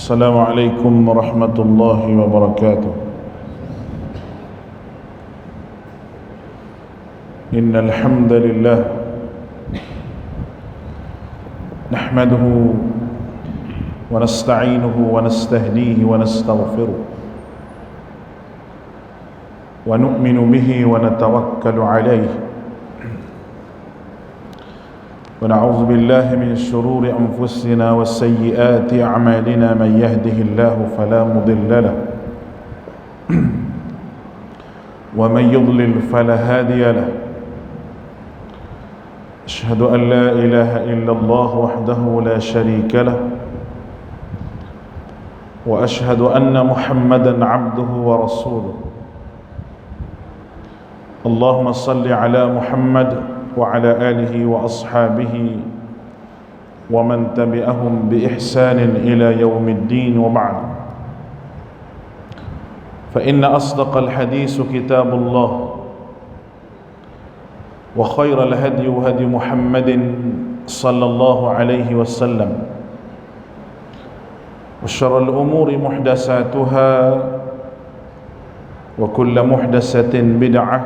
السلام عليكم ورحمة الله وبركاته. إن الحمد لله نحمده ونستعينه ونستهديه ونستغفره ونؤمن به ونتوكل عليه ونعوذ بالله من شرور أنفسنا وسيئات أعمالنا. من يهده الله فلا مضل له ومن يضلل فلا هادي له. أشهد أن لا إله إلا الله وحده لا شريك له وأشهد أن محمدا عبده ورسوله. اللهم صل على محمد وعلى آله وأصحابه ومن تبعهم بإحسان إلى يوم الدين. وبعد، فإن أصدق الحديث كتاب الله وخير الهدي هدي محمد صلى الله عليه وسلم وشر الأمور محدثاتها وكل محدثة بدعة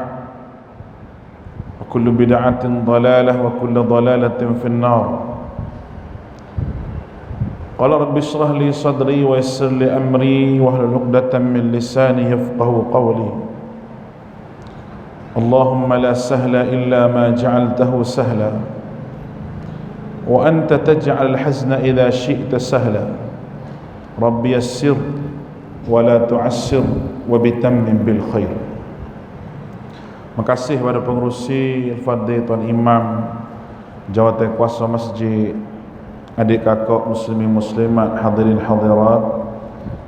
وكل بدعة ضلالة وكل ضلالة في النار. قال رب اشرح لي صدري ويسر لي أمري واحلل عقدة من لساني يفقهوا قولي. اللهم لا سهل إلا ما جعلته سهلا وأنت تجعل الحزن إذا شئت سهلا. رب يسر ولا تعسر وبتمم بالخير. Terima kasih kepada pengerusi Al-Fadhil Tuan Imam, Jawatan Kuasa Masjid, adik kakak muslimin muslimat, hadirin hadirat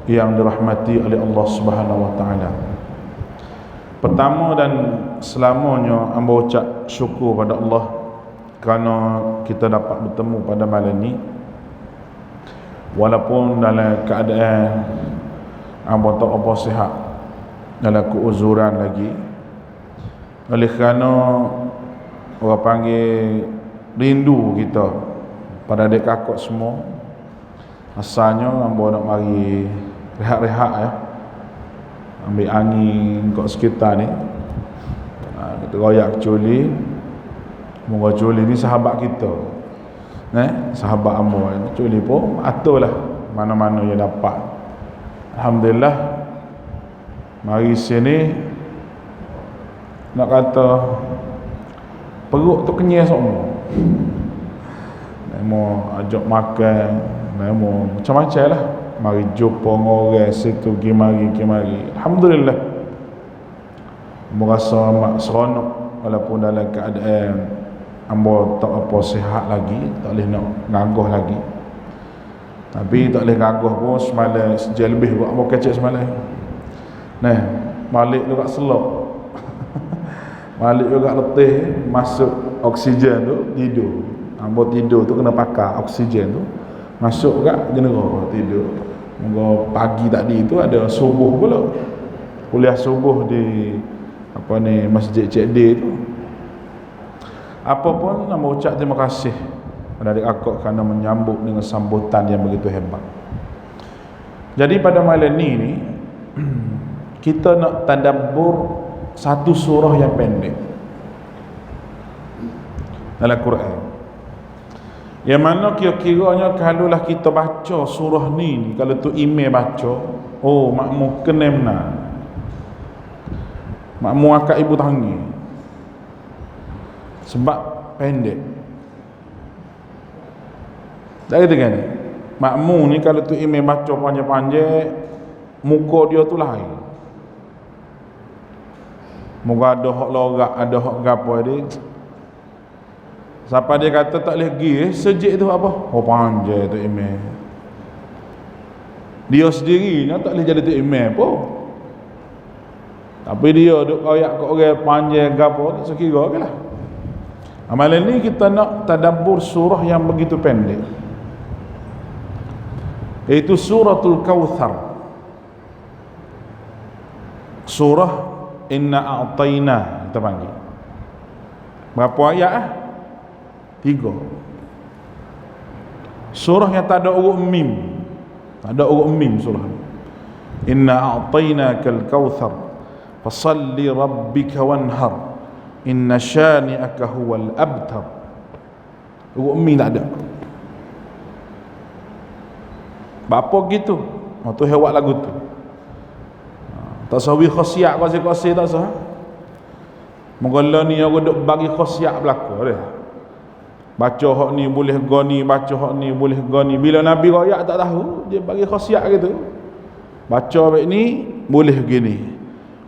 yang dirahmati oleh Allah Subhanahu wa taala. Pertama dan selamanya hamba ucap syukur pada Allah kerana kita dapat bertemu pada malam ini, walaupun dalam keadaan hamba tak apa sihat, dalam keuzuran lagi. Oleh kerana orang panggil rindu kita pada adik kakak semua, asalnya hamba nak mari rehat-rehat ya, ambil angin kat sekitar ni. Kita royak Culi. Moga Culi ni sahabat kita, sahabat hamba. Culi pun aturlah mana-mana yang dapat. Alhamdulillah, mari sini nak kata perut tu kenyal semua. Mau ajak makan, mau macam-macam lah. Mari jumpa orang situ, pergi mari. Alhamdulillah, merasa amat seronok walaupun dalam keadaan hamba tak apa sihat lagi, tak boleh nak ngagoh lagi. Tapi tak boleh ngagoh pun semalam sejam lebih buat hamba kecil semalam. Balik juga selok. Balik juga letih, masuk oksigen tu, tidur. Hamba tidur tu kena pakai oksigen tu, masuk juga jenera tidur. Moga pagi tadi tu ada subuh pula, kuliah subuh di Masjid Cik D tu. Apa pun hamba ucap terima kasih pada adik kakak kerana menyambut dengan sambutan yang begitu hebat. Jadi pada malam ni kita nak tadabbur satu surah yang pendek dalam Quran, yang mana kira-kiranya kalaulah kita baca surah ni, kalau tu email baca, makmum kenemna, makmum akak ibu tangi, sebab pendek. Tak kata kan, makmum ni kalau tu email baca panjang-panjang, muka dia tu lain. Moga ada hak lorak, ada hak gapo dia. Siapa dia kata tak boleh pergi, sejik tu apa? Panjang tu email. Dia sendiri tak boleh jadi tu email pun. Tapi dia duk koyak kat orang panjang gapo, tak sekira ke lah. Amalan ni kita nak tadabbur surah yang begitu pendek, iaitu suratul Kautsar. Surah Inna A'tayna kita panggil. Berapa ayat 3. Surah yang tak ada huruf mim. Tak ada huruf mim surah ni. Inna a'tainakal kautsar fasalli rabbika wanhar inna syani'aka huwal abtar. Huruf mim tak ada. Bapa gitu. Tu hewat lagu tu. Tak sawi khasiat kau tak sah. Mengala ni aku duk bagi khasiat belaka dia. Baca hak ni boleh gani, baca hak ni boleh gani. Bila Nabi royak tak tahu, dia bagi khasiat gitu. Baca baik ni boleh gini.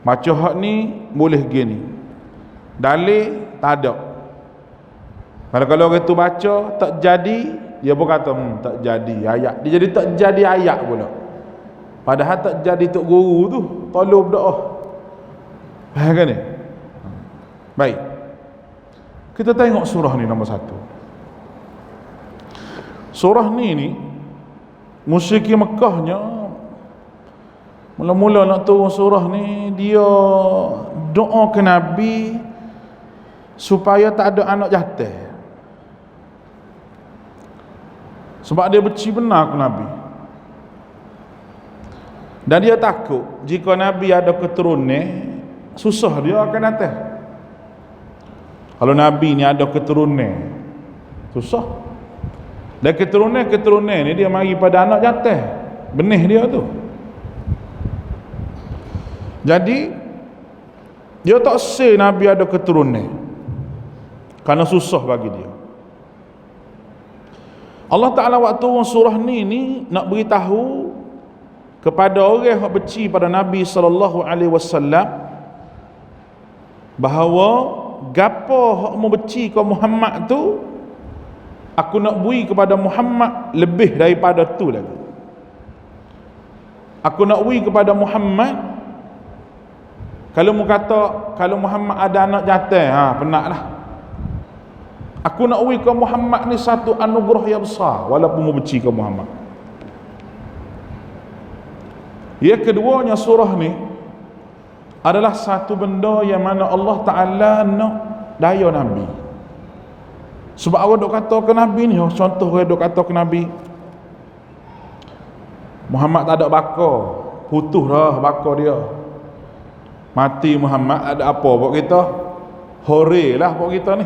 Baca hak ni boleh gini. Dalil tak ada. Kalau orang tu baca tak jadi, dia pun kata tak jadi ayat. Dia jadi tak jadi ayat pula. Padahal tak jadi tok guru tu, tolong berdoa. Faham kan ni? Baik. Kita tengok surah ni nombor 1. Surah ni musyrikin Mekahnya mula-mula nak turun surah ni, dia doa ke Nabi supaya tak ada anak jantan. Sebab dia benci benar ke Nabi. Dan dia takut jika Nabi ada keturunan, susah dia akan datang. Kalau Nabi ni ada keturunan, susah. Dan keturunan ni dia mari pada anak jantan, benih dia tu. Jadi dia tak say Nabi ada keturunan, kerana susah bagi dia. Allah Ta'ala waktu surah ni nak beritahu kepada orang yang benci pada Nabi SAW bahawa gapo hak membenci kau Muhammad tu, aku nak beri kepada Muhammad lebih daripada tu lagi. Aku nak beri kepada Muhammad, kalau mu kata kalau Muhammad ada anak jantan, penatlah. Aku nak beri ke Muhammad ni satu anugerah yang besar walaupun mu benci ke Muhammad. Yang keduanya, surah ni adalah satu benda yang mana Allah Ta'ala nak daya Nabi. Sebab orang duk kata ke Nabi ni, contoh orang duk kata ke Nabi, Muhammad tak ada baka, putus dah baka dia, mati Muhammad, ada apa buat kita? Hore lah buat kita ni,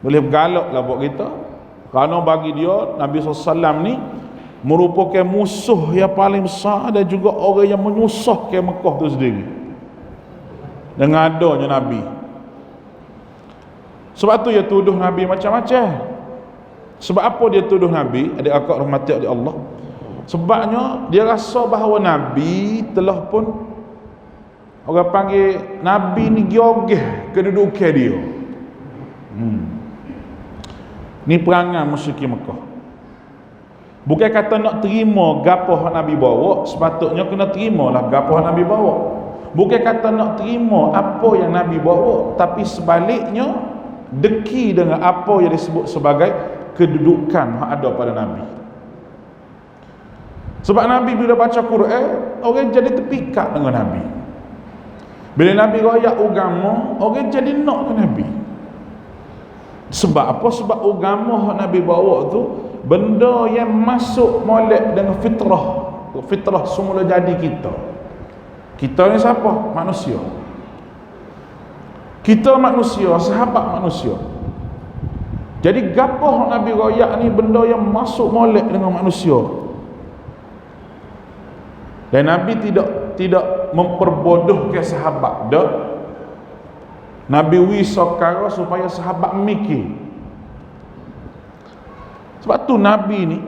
boleh bergalak lah buat kita. Kerana bagi dia Nabi SAW ni merupakan musuh yang paling besar dan juga orang yang menyusahkan Mekah tu sendiri dengan adanya Nabi. Sebab tu dia tuduh Nabi macam-macam. Sebab apa dia tuduh Nabi? Adik-akak rahmati oleh Allah. Sebabnya dia rasa bahawa Nabi telah pun, orang panggil Nabi ni giogeh kedudukan dia. Ni perangai musyrikin Mekah. Bukan kata nak terima gapo hak Nabi bawa, sepatutnya kena terimalah gapo hak Nabi bawa. Bukan kata nak terima apa yang Nabi bawa, tapi sebaliknya deki dengan apa yang disebut sebagai kedudukan yang ada pada Nabi. Sebab Nabi bila baca Quran, orang jadi terpikat dengan Nabi. Bila Nabi royak agama, orang jadi nak ke Nabi. Sebab apa? Sebab agama yang Nabi bawa tu benda yang masuk molek dengan fitrah. Fitrah semula jadi kita. Kita ni siapa? Manusia. Kita manusia, sahabat manusia. Jadi gapo yang Nabi royak ni benda yang masuk molek dengan manusia. Dan Nabi tidak memperbodohkan sahabat dah. Nabi wisakara supaya sahabat mikir. Sebab tu Nabi ni,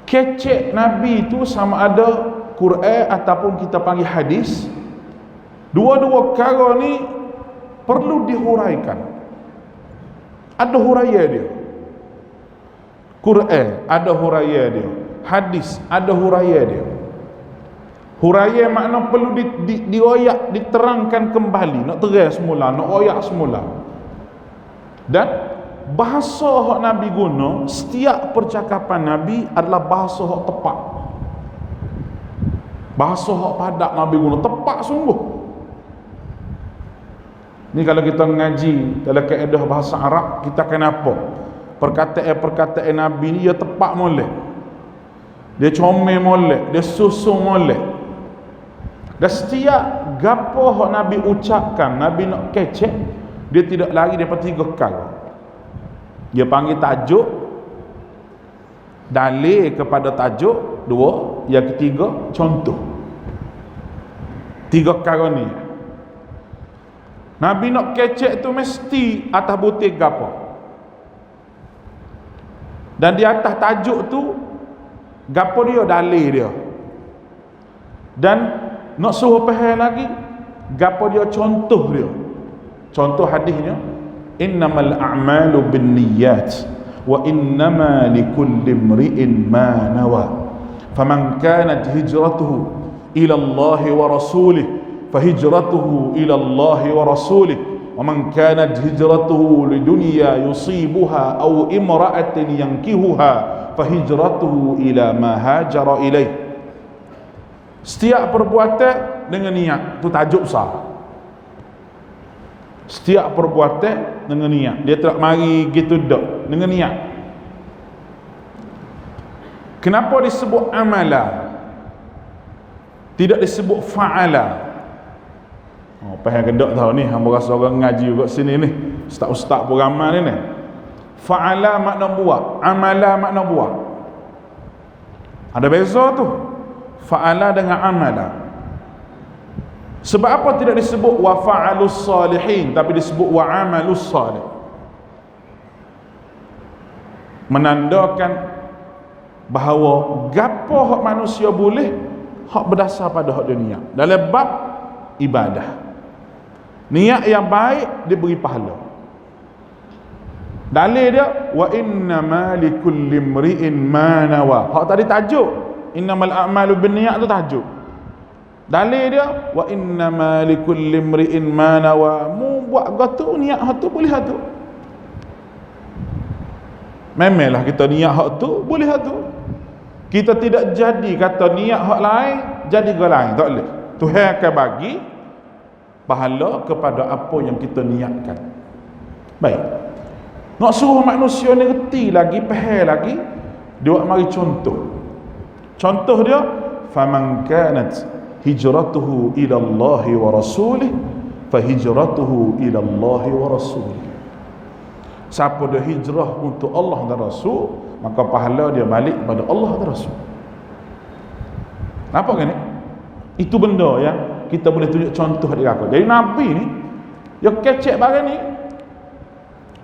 kecek Nabi tu sama ada Quran ataupun kita panggil hadis. Dua-dua perkara ni perlu dihuraikan. Ada huraian dia. Quran ada huraian dia. Hadis ada huraian dia. Huraian makna perlu dioyak, diterangkan kembali, nak terang semula, nak oyak semula. Dan bahasa hak Nabi guna, setiap percakapan Nabi adalah bahasa hak tepat. Bahasa hak padat Nabi guna, tepat sungguh. Ni kalau kita mengaji dalam kaedah bahasa Arab, kita akan apa? perkataan Nabi ni dia tepat molek, dia comel molek, dia susung molek. Dan setiap gapo hak Nabi ucapkan, Nabi nak kecek, dia tidak lari daripada 3 perkara. Dia panggil tajuk, dalil kepada tajuk, 2, yang ketiga contoh. 3 perkara ni Nabi nak kecek tu mesti atas butir gapo. Dan di atas tajuk tu gapo dia, dalil dia. Dan nak suruh faham lagi gapo dia, contoh dia. Contoh hadisnya, innamal a'malu binniyat wa innama likulli imri'in ma nawa. Faman kanat hijratuhu ila Allah wa rasulih fahijratuhu ila Allah wa rasulih wa man kanat hijratuhu lidunya yusibuha aw imra'atin yankihuha fahijratuhu ila ma hajara ilaih. Setiap perbuatan dengan niat, tu tajuk besar. Setiap perbuatan dengan niat, dia tak mari gitu dak, dengan niat. Kenapa disebut amala, tidak disebut fa'ala? Oh, faham ke tak tahu ni, hamba rasa orang ngaji kat sini ni, ustaz-ustaz pun ramai ni. Fa'ala makna buat, amala makna buat. Ada beza tu, fa'ala dengan amala. Sebab apa tidak disebut wa fa'alus salihin, tapi disebut wa amalus salih? Menandakan bahawa gapo hak manusia boleh, hak berdasar pada hak dunia. Dalam bab ibadah, niat yang baik diberi pahala. Dalil dia, wa innama likulli imri'in ma nawa. Hak tadi tajuk, innamal a'malu binniyat tu tajuk. Dalil dia, wa innama likulli imri'in ma nawa. Mu buat gotu niat hak tu boleh hak tu. Memelah kita niat hak tu boleh hak tu. Kita tidak jadi kata niat hak lain jadi ke lain, tak boleh. Tuhan akan bagi pahala kepada apa yang kita niatkan. Baik. Nak suruh manusia ni reti lagi, faham lagi, dia buat mari contoh. Contoh dia, faman kanat hijratuhu ila Allah wa rasulih fahijratuhu ila Allah wa rasulih. Siapa dia hijrah untuk Allah dan Rasul, maka pahala dia balik kepada Allah dan Rasul. Nampak kan ni? Itu benda yang kita boleh tunjuk contoh dekat aku. Jadi Nabi ni dia kecek bagai ni,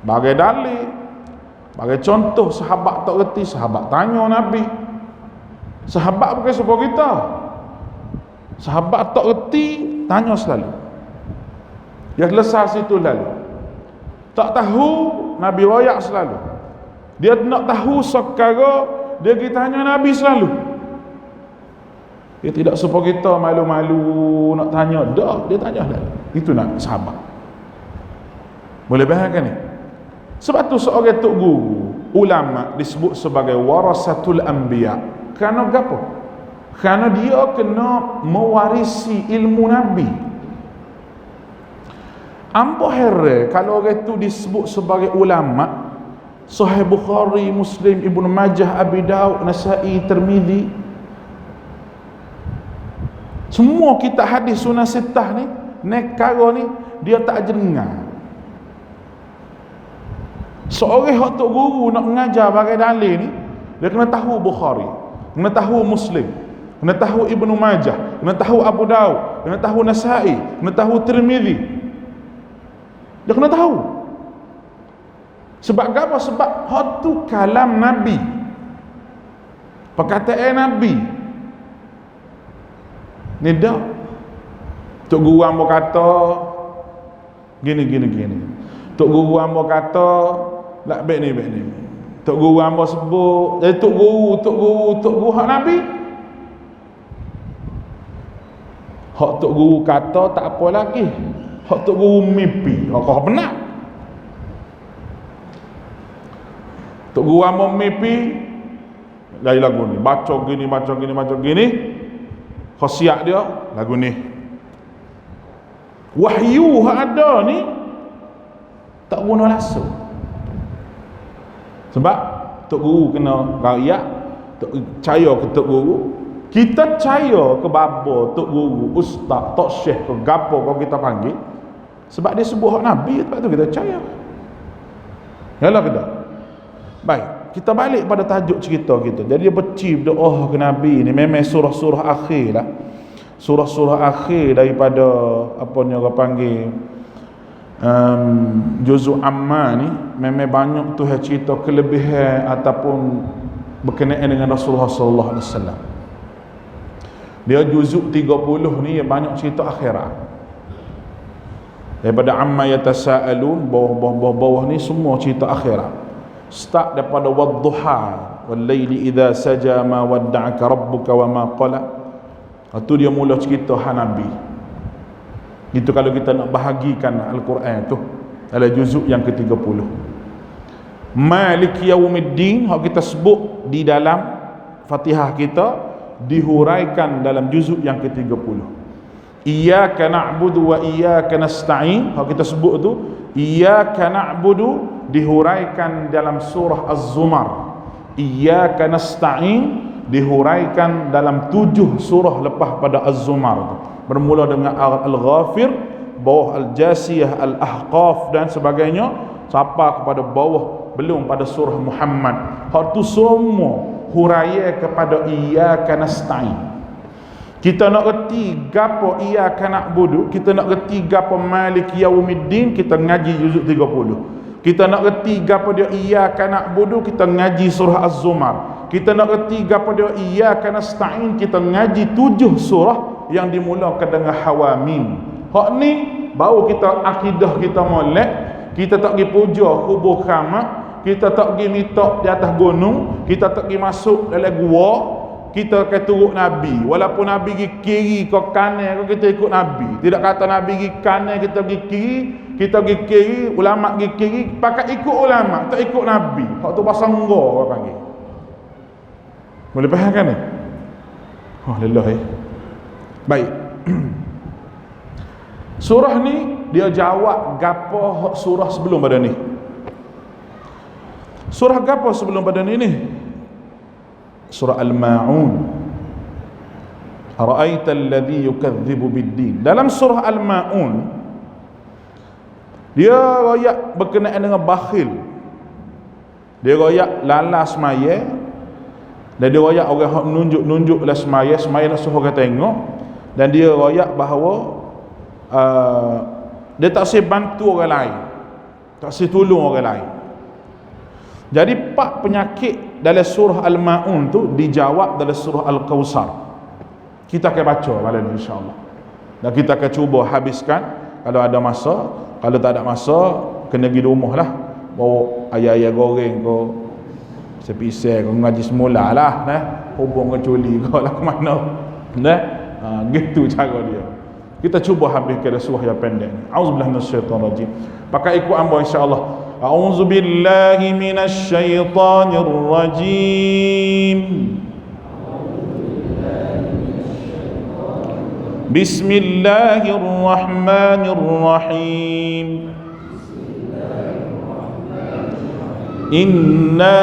bagai dalil, bagai contoh. Sahabat tak reti, sahabat tanya Nabi. Sahabat bukan supaya kita. Sahabat tak reti, tanya selalu. Dia selesai situ lalu. Tak tahu, Nabi royak selalu. Dia nak tahu sekarang, dia pergi tanya Nabi selalu. Dia tidak supaya kita malu-malu nak tanya. Dah, dia tanya selalu. Itu nak sahabat. Boleh bayangkan ni? Sebab tu seorang tok guru, ulama disebut sebagai warasatul anbiya. Kerana apa? Kerana dia kena mewarisi ilmu Nabi. Ambo heran kalau orang itu disebut sebagai ulama. Sahih Bukhari, Muslim, Ibnu Majah, Abi Daud, Nasa'i, Tirmizi, semua kitab hadis sunnah sittah ni, nekara ni dia tak dengar. Seorang hak tok guru nak mengajar bagai dalil ni, dia kena tahu Bukhari, kena tahu Muslim, kena tahu Ibnu Majah, kena tahu Abu Daud, kena tahu Nasa'i, kena tahu Tirmizi. Dia kena tahu. Sebab apa? Sebab hak tu kalam Nabi, perkataan Nabi. Ni dah tok guru ambo kata gini. Tok guru ambo kata lak baik ni. Tok guru ambo sebut tok guru hak Nabi. Hak tok guru kata tak apa lagi. Hak tok guru mimpi, kau benar. Tok guru ambo mimpi lagu ni, baca gini. Khasiat dia lagu ni. Wahyu hak ada ni tak guna langsung. Sebab tok guru kena rakyat, tok percaya ke tok guru. Kita percaya ke bapa, tok guru, ustaz, tok syekh ke gapo kau kita panggil. Sebab dia sebut hak Nabi, sebab tu kita percaya. Yalah ke tak? Baik, kita balik pada tajuk cerita kita. Jadi dia bercip doa ke Nabi ni memang surah-surah akhir lah. Surah-surah akhir daripada apa ni orang panggil juzuk amma ni memang banyak tu cerita kelebihan ataupun berkenaan dengan Rasulullah sallallahu alaihi wasallam. Dia juzuk 30 ni banyak cerita akhirat. Daripada amma yatasaalun bawah ni semua cerita akhirat. Start daripada wadduha wal laili idza saja ma wadda'aka rabbuka wa ma qala. Itu dia mula cerita Nabi. Itu kalau kita nak bahagikan Al-Quran tu dalam juzuk yang ke-30. Malik Yaumiddin hak kita sebut di dalam Fatihah kita dihuraikan dalam juzuk yang ke-30. Iyyaka na'budu wa iyyaka nasta'in hak kita sebut tu iyyaka na'budu dihuraikan dalam surah Az-Zumar. Iyyaka nasta'in dihuraikan dalam 7 surah lepas pada Az-Zumar tu. Bermula dengan Al-Ghafir, bawah Al-Jasiyah, Al-Ahqaf dan sebagainya sampai kepada bawah belum pada surah Muhammad. Hak tu semua huraian kepada iyyaka nasta'in. Kita nak reti gapo iyyaka na'budu, kita nak reti gapo Malik Yaumiddin, kita ngaji juzuk 30. Kita nak reti gapo dia iyyaka na'budu, kita ngaji surah Az-Zumar. Kita nak reti gapo dia iyyaka nasta'in, kita ngaji 7 surah yang dimulakan dengan Hawamim. Hak ni baru kita akidah kita molek. Kita tak pergi puja kubur keramat, kita tak pergi minta di atas gunung, kita tak pergi masuk dalam gua, kita akan turut Nabi. Walaupun Nabi pergi kiri ke kanan, kita ikut Nabi. Tidak kata Nabi pergi kanan kita pergi kiri, kita pergi kiri, ulama pergi kiri, pakai ikut ulama, tak ikut Nabi. Hak tu pasal ngor orang panggil. Boleh faham kan ni? Oh lelah Baik. Surah ni dia jawab gapo surah sebelum pada ni. Surah gapo sebelum pada ni? Surah Al-Ma'un. Ara'aita alladhi yukadzibu bid-din. Dalam surah Al-Ma'un dia royak berkenaan dengan bakhil. Dia royak lalas semaya. Dan dia royak orang hak nunjuk-nunjuk lah semaya nak suruh orang tengok. Dan dia royak bahawa dia tak boleh bantu orang lain, tak boleh tolong orang lain. Jadi 4 penyakit dalam surah Al-Ma'un tu dijawab dalam surah Al-Kawthar. Kita akan baca malam ni insya-Allah. Dan kita akan cuba habiskan kalau ada masa. Kalau tak ada masa kena pergi rumah lah, bawa ayam-ayam goreng ke sepisah ke ngaji semula lah, hubung ke culi ke lah ke mana, gitu cara dia. Kita cuba habiskan surah yang pendek ni. Auzubillahi minasyaitonirrajim. Pakai ikut hamba insya-Allah. A'udzubillahi minasyaitonirrajim. Bismillahirrahmanirrahim. Inna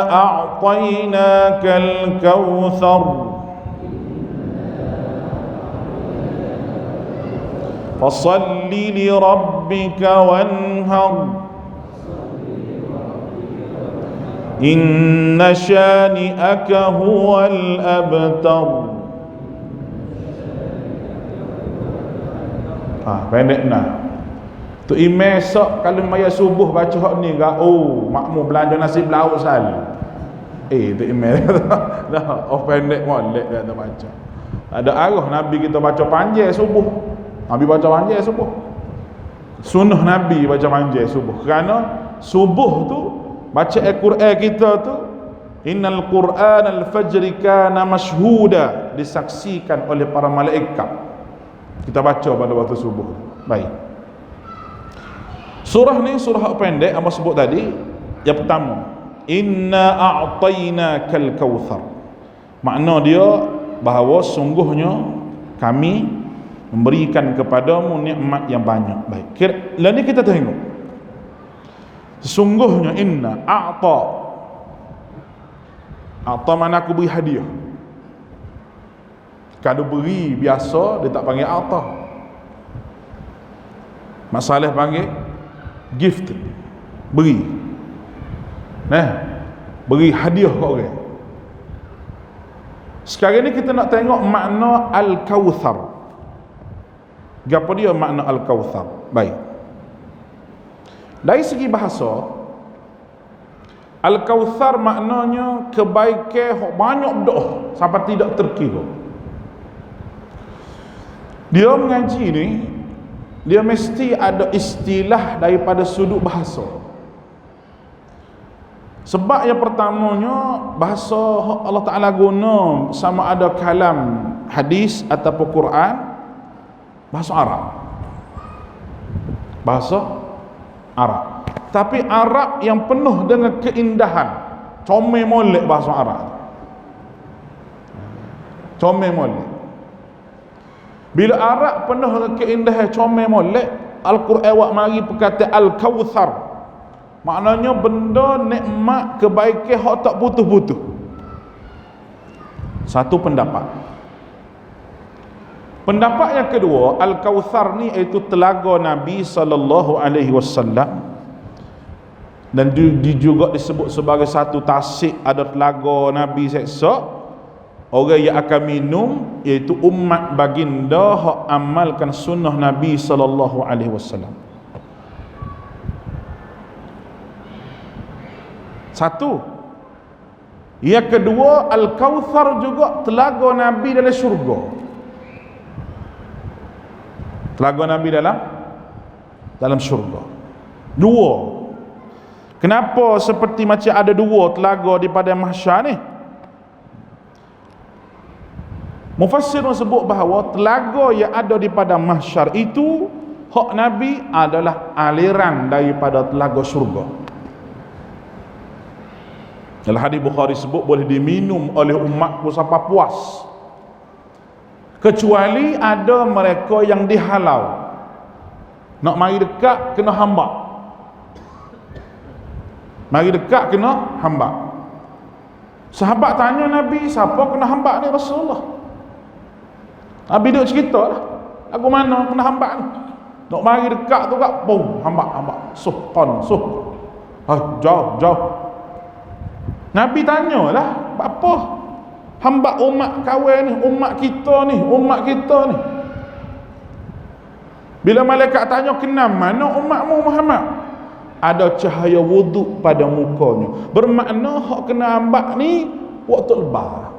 a'tainakal kautsar fasalli li rabbika wanhar inna shani'aka huwal abtar. Pendek nah. Tu imam esok kalau maya subuh baca hak ni gak makmum belanja nasi lauk sal. Tu imam dah pendek molek kata baca. Ada arah Nabi kita baca panjang subuh. Nabi baca panjang subuh. Sunnah Nabi baca panjang subuh. Kerana subuh tu baca Al-Quran kita tu innal Qur'an al-fajri kana mashhuda, disaksikan oleh para malaikat. Kita baca pada waktu subuh. Baik. Surah ni surah pendek apa sebut tadi. Yang pertama, inna a'tainakal kautsar. Makna dia bahawa sungguhnya kami memberikan kepadamu nikmat yang banyak. Baik. Lalu ni kita tengok. Sesungguhnya inna a'ta. A'ta mana aku beri hadiah. Kalau beri biasa dia tak panggil a'ta. Masalah panggil gift. Beri. Beri hadiah kat orang. Sekarang ni kita nak tengok makna Al-Kautsar. Apa dia makna Al-Kautsar? Baik. Dari segi bahasa, Al-Kautsar maknanya kebaikan yang banyak berdoa sampai tidak terkira. Dia mengaji ni, dia mesti ada istilah daripada sudut bahasa. Sebab yang pertamanya, bahasa Allah Ta'ala guna sama ada kalam hadis ataupun Quran, bahasa Arab. Bahasa Arab. Tapi Arab yang penuh dengan keindahan. Comel molek bahasa Arab. Comel molek. Bila Arab penuh dengan keindahan comel molek, Al-Quran awak mari perkata Al-Kautsar. Maknanya benda nikmat kebaikan hak tak putus-putus. Satu pendapat. Pendapat yang kedua, Al-Kautsar ni iaitu telaga Nabi sallallahu alaihi wasallam, dan juga disebut sebagai satu tasik ada telaga Nabi seksa. Orang yang akan minum iaitu umat baginda hak amalkan sunnah Nabi sallallahu alaihi wasallam. Satu. Yang kedua, Al-Kautsar juga telaga Nabi dalam syurga. Telaga Nabi dalam syurga. Dua. Kenapa seperti macam ada dua telaga di padang mahsyar ni? Mufassirun sebut bahawa telaga yang ada di padang mahsyar itu hak Nabi adalah aliran daripada telaga syurga. Dalam hadis Bukhari sebut boleh diminum oleh umatku sampai puas, kecuali ada mereka yang dihalau, nak mari dekat kena hambak. Mari dekat kena hambak. Sahabat tanya Nabi, siapa kena hambak ni Rasulullah? Nabi duk cerita lah, aku mana kena hambak ni. Nak mari dekat tu kat, boom, hambak. Jauh. Nabi tanyalah, apa hambak umat kawan ni, umat kita ni. Bila malaikat tanya, kenal mana umatmu Muhammad? Ada cahaya wuduk pada mukanya. Bermakna hak kena hambak ni waktu lebar.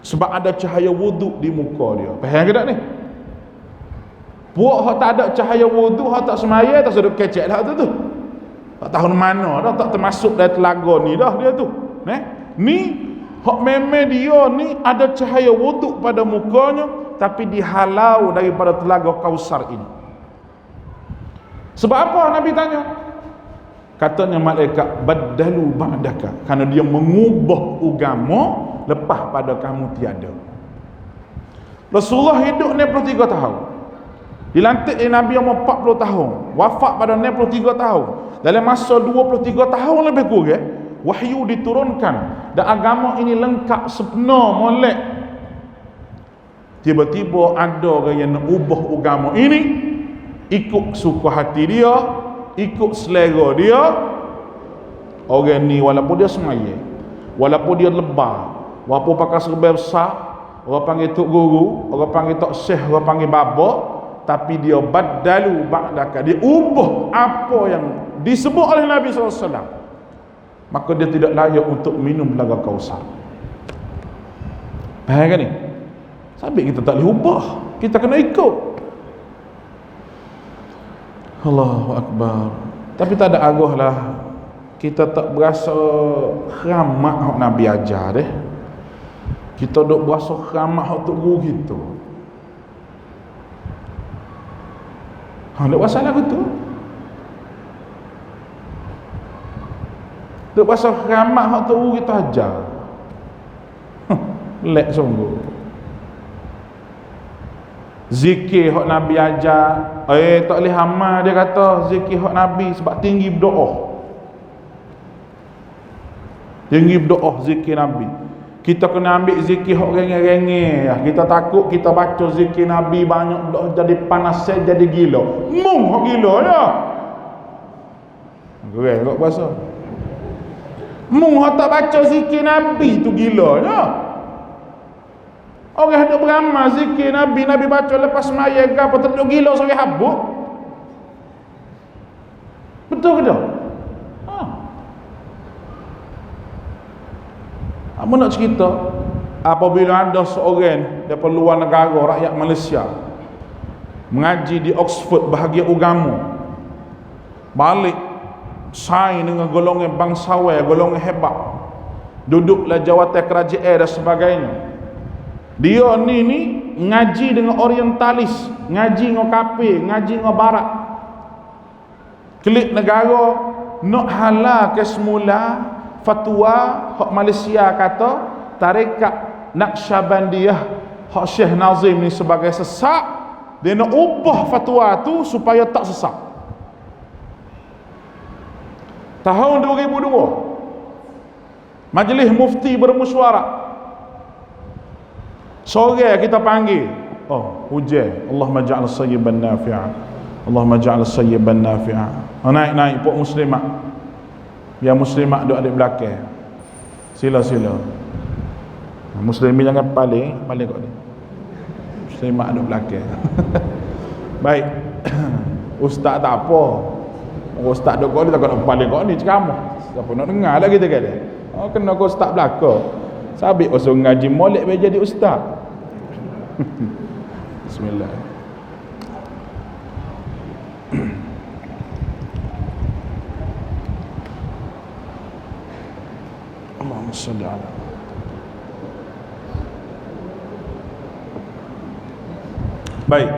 Sebab ada cahaya wuduk di muka dia. Faham ke tak ni? Puak hak tak ada cahaya wuduk, hak tak semaya, tak sedut kecek dah tu. Tak tahu mana dah, tak termasuk dari telaga ni dah dia tu. Ni hak meme dia ni ada cahaya wuduk pada mukanya, tapi dihalau daripada telaga Kautsar ini. Sebab apa Nabi tanya? Katanya malaikat, baddalu ba'daka, kerana dia mengubah agama lepas pada kamu tiada. Rasulullah hidup 63 tahun. Dilantik Nabi umur 40 tahun, wafat pada 63 tahun. Dalam masa 23 tahun lebih kurang, wahyu diturunkan dan agama ini lengkap sempurna molek. Tiba-tiba ada orang yang nak ubah agama ini ikut suka hati dia, ikut selera dia. Orang ni walaupun dia semaya, walaupun dia lebar, walaupun pakai serba besar, orang panggil tok guru, orang panggil tok syekh, orang panggil baba, tapi dia baddalu ba'daka, dia ubah apa yang disebut oleh Nabi SAW, maka dia tidak layak untuk minum telaga Kautsar. Faham kan ni? Sabit kita tak boleh ubah, kita kena ikut. Allahu Akbar. Tapi tak ada arah lah, kita tak berasa keramat hak Nabi ajar deh. Kita duk berasa keramat hak tok guru kita. Tak berasa lagu tu. Tak berasa keramat hak tok guru kita ajar. Lek sungguh. Zikir hak Nabi ajar, tak boleh amal, dia kata zikir hak Nabi sebab tinggi berdoa. Tinggi berdoa zikir Nabi. Kita kena ambil zikir hak rengeh-rengeh. Kita takut kita baca zikir Nabi banyak berdoa jadi panas, jadi gila. Mung hak gila ya. Gerai kok bahasa. Mung hak tak baca zikir Nabi tu gila ya. Orang ada beramal zikir Nabi, Nabi baca lepas maya ke apa, terduk gila seorang habuk. Betul ke tak? Apa nak cerita? Apabila ada seorang daripada luar negara, rakyat Malaysia, mengaji di Oxford bahagia agama, balik saing dengan golongan bangsawan, golongan hebat, duduklah jawatan kerajaan dan sebagainya. Dia ni ngaji dengan orientalis, ngaji dengan kafir, ngaji dengan barat. Kelik negara nak halal ke semula fatwa hak Malaysia kata tarekat Naqsyabandiyah hak Syekh Nazim ni sebagai sesat, dia nak ubah fatwa tu supaya tak sesat. Tahun 2002 Majlis Mufti bermusyawarah. Sore kita panggil, hujan, Allahumma ja'al sayyiban nafi'an, Allahumma ja'al sayyiban nafi'an. Naik pok muslimat, biar muslimat duduk di belakang. Sila muslimin jangan paling kat ni, muslimat duduk belakang. Baik. Ustaz tak apa, ustaz duduk kat ni takut nak paling kat ni ceramah, siapa nak dengar lah kita kata. Kena kau ustaz belakang. Sabik usah ngaji molek biar jadi ustaz. Bismillah. Allahumma salli ala. Baik.